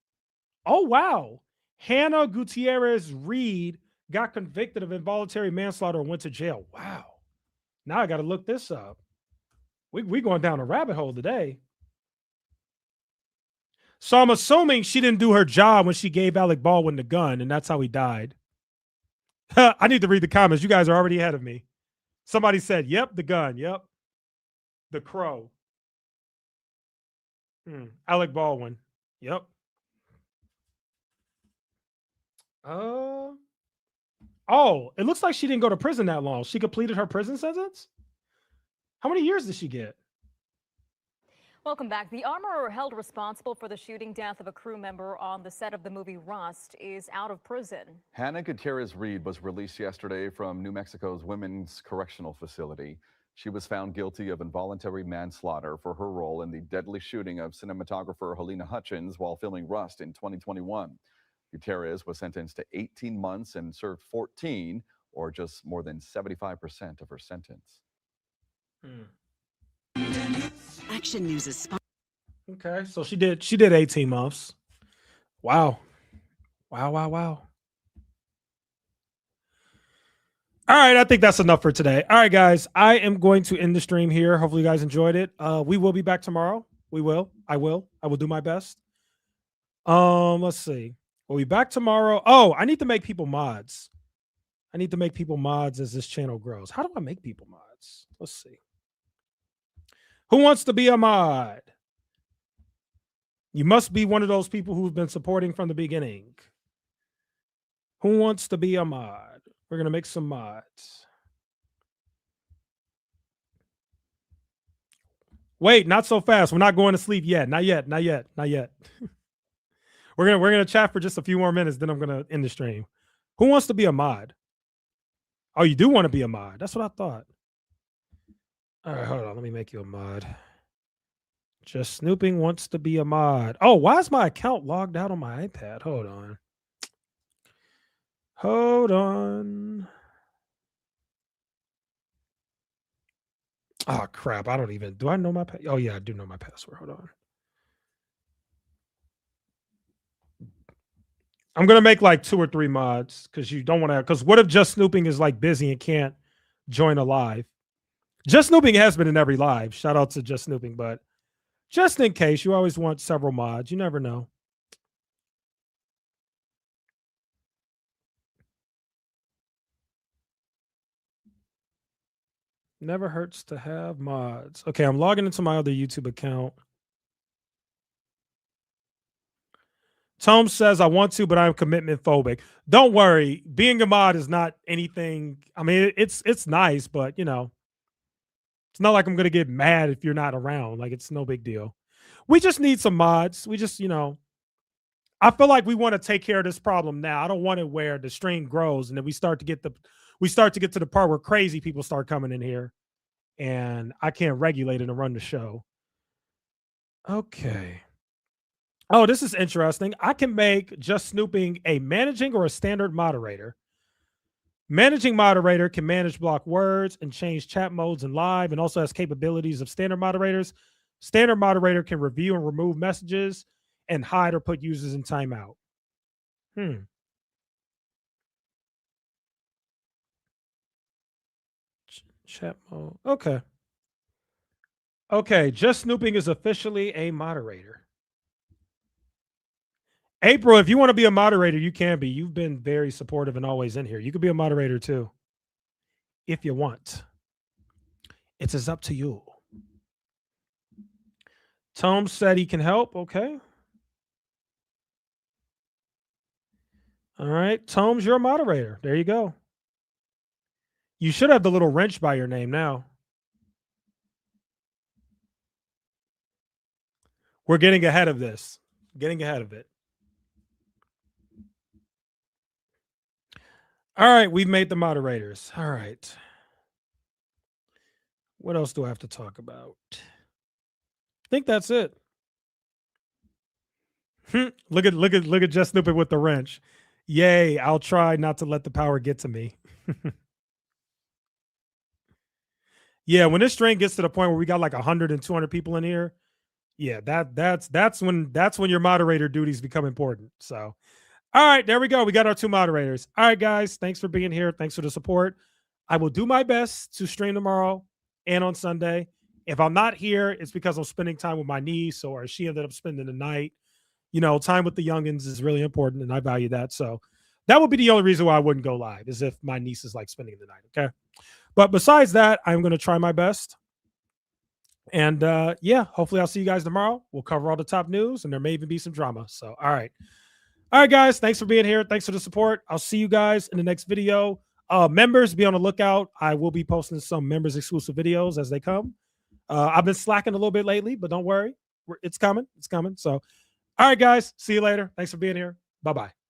Speaker 1: Oh, wow. Hannah Gutierrez Reed got convicted of involuntary manslaughter and went to jail. Wow. Now I got to look this up. We going down a rabbit hole today. So I'm assuming she didn't do her job when she gave Alec Baldwin the gun, and that's how he died. I need to read the comments. You guys are already ahead of me. Somebody said, yep, the gun. Yep. The crow. Alec Baldwin. Yep. Oh, it looks like she didn't go to prison that long. She completed her prison sentence? How many years did she get?
Speaker 16: Welcome back. The armorer held responsible for the shooting death of a crew member on the set of the movie Rust is out of prison.
Speaker 17: Hannah Gutierrez Reed was released yesterday from New Mexico's Women's Correctional Facility. She was found guilty of involuntary manslaughter for her role in the deadly shooting of cinematographer Halyna Hutchins while filming Rust in 2021. Gutierrez was sentenced to 18 months and served 14, or just more than 75% of her sentence.
Speaker 18: Action News is
Speaker 1: Okay, so she did 18 months. Wow. Wow. All right, I think that's enough for today. All right, guys, I am going to end the stream here. Hopefully you guys enjoyed it. We will be back tomorrow. I will do my best. Let's see. We'll be back tomorrow. Oh, I need to make people mods. I need to make people mods as this channel grows. How do I make people mods? Let's see. Who wants to be a mod? You must be one of those people who've been supporting from the beginning. Who wants to be a mod? We're going to make some mods. Wait, not so fast. We're not going to sleep yet. Not yet. We're gonna chat for just a few more minutes, then I'm gonna end the stream. Who wants to be a mod? Oh, you do want to be a mod. That's what I thought. All right, hold on. Let me make you a mod. Just Snooping wants to be a mod. Oh, why is my account logged out on my iPad? Hold on. Oh, crap. Do I know my password? Oh, yeah, I do know my password. Hold on. I'm going to make like 2 or 3 mods because you don't want to. Because what if Just Snooping is like busy and can't join a live? Just Snooping has been in every live. Shout out to Just Snooping. But just in case, you always want several mods. You never know. Never hurts to have mods. Okay, I'm logging into my other YouTube account. Tom says, I want to, but I'm commitment phobic. Don't worry. Being a mod is not anything. I mean, it's nice, but, you know, it's not like I'm going to get mad if you're not around. Like, it's no big deal. We just need some mods. We just, you know, I feel like we want to take care of this problem now. I don't want it where the stream grows and then we start to get to the part where crazy people start coming in here and I can't regulate it and run the show. Okay. Oh, this is interesting. I can make Just Snooping a managing or a standard moderator. Managing moderator can manage block words and change chat modes in live and also has capabilities of standard moderators. Standard moderator can review and remove messages and hide or put users in timeout. Chat mode. Okay. Okay. Just Snooping is officially a moderator. April, if you want to be a moderator, you can be. You've been very supportive and always in here. You could be a moderator too, if you want. It's up to you. Tom said he can help. Okay. All right. Tomes, you're a moderator. There you go. You should have the little wrench by your name now. We're getting ahead of this. Getting ahead of it. All right. We've made the moderators. All right. What else do I have to talk about? I think that's it. Look at Just Snooping with the wrench. Yay, I'll try not to let the power get to me. Yeah, when this stream gets to the point where we got like 100 and 200 people in here, yeah, that's when your moderator duties become important. So, all right, there we go. We got our 2 moderators. All right, guys, thanks for being here. Thanks for the support. I will do my best to stream tomorrow and on Sunday. If I'm not here, it's because I'm spending time with my niece, or she ended up spending the night. You know, time with the youngins is really important, and I value that. So that would be the only reason why I wouldn't go live, is if my niece is like spending the night. Okay. But besides that, I'm going to try my best. And yeah, hopefully I'll see you guys tomorrow. We'll cover all the top news, and there may even be some drama. So, all right. All right, guys. Thanks for being here. Thanks for the support. I'll see you guys in the next video. Members, be on the lookout. I will be posting some members exclusive videos as they come. I've been slacking a little bit lately, but don't worry. It's coming. It's coming. So, all right, guys. See you later. Thanks for being here. Bye-bye.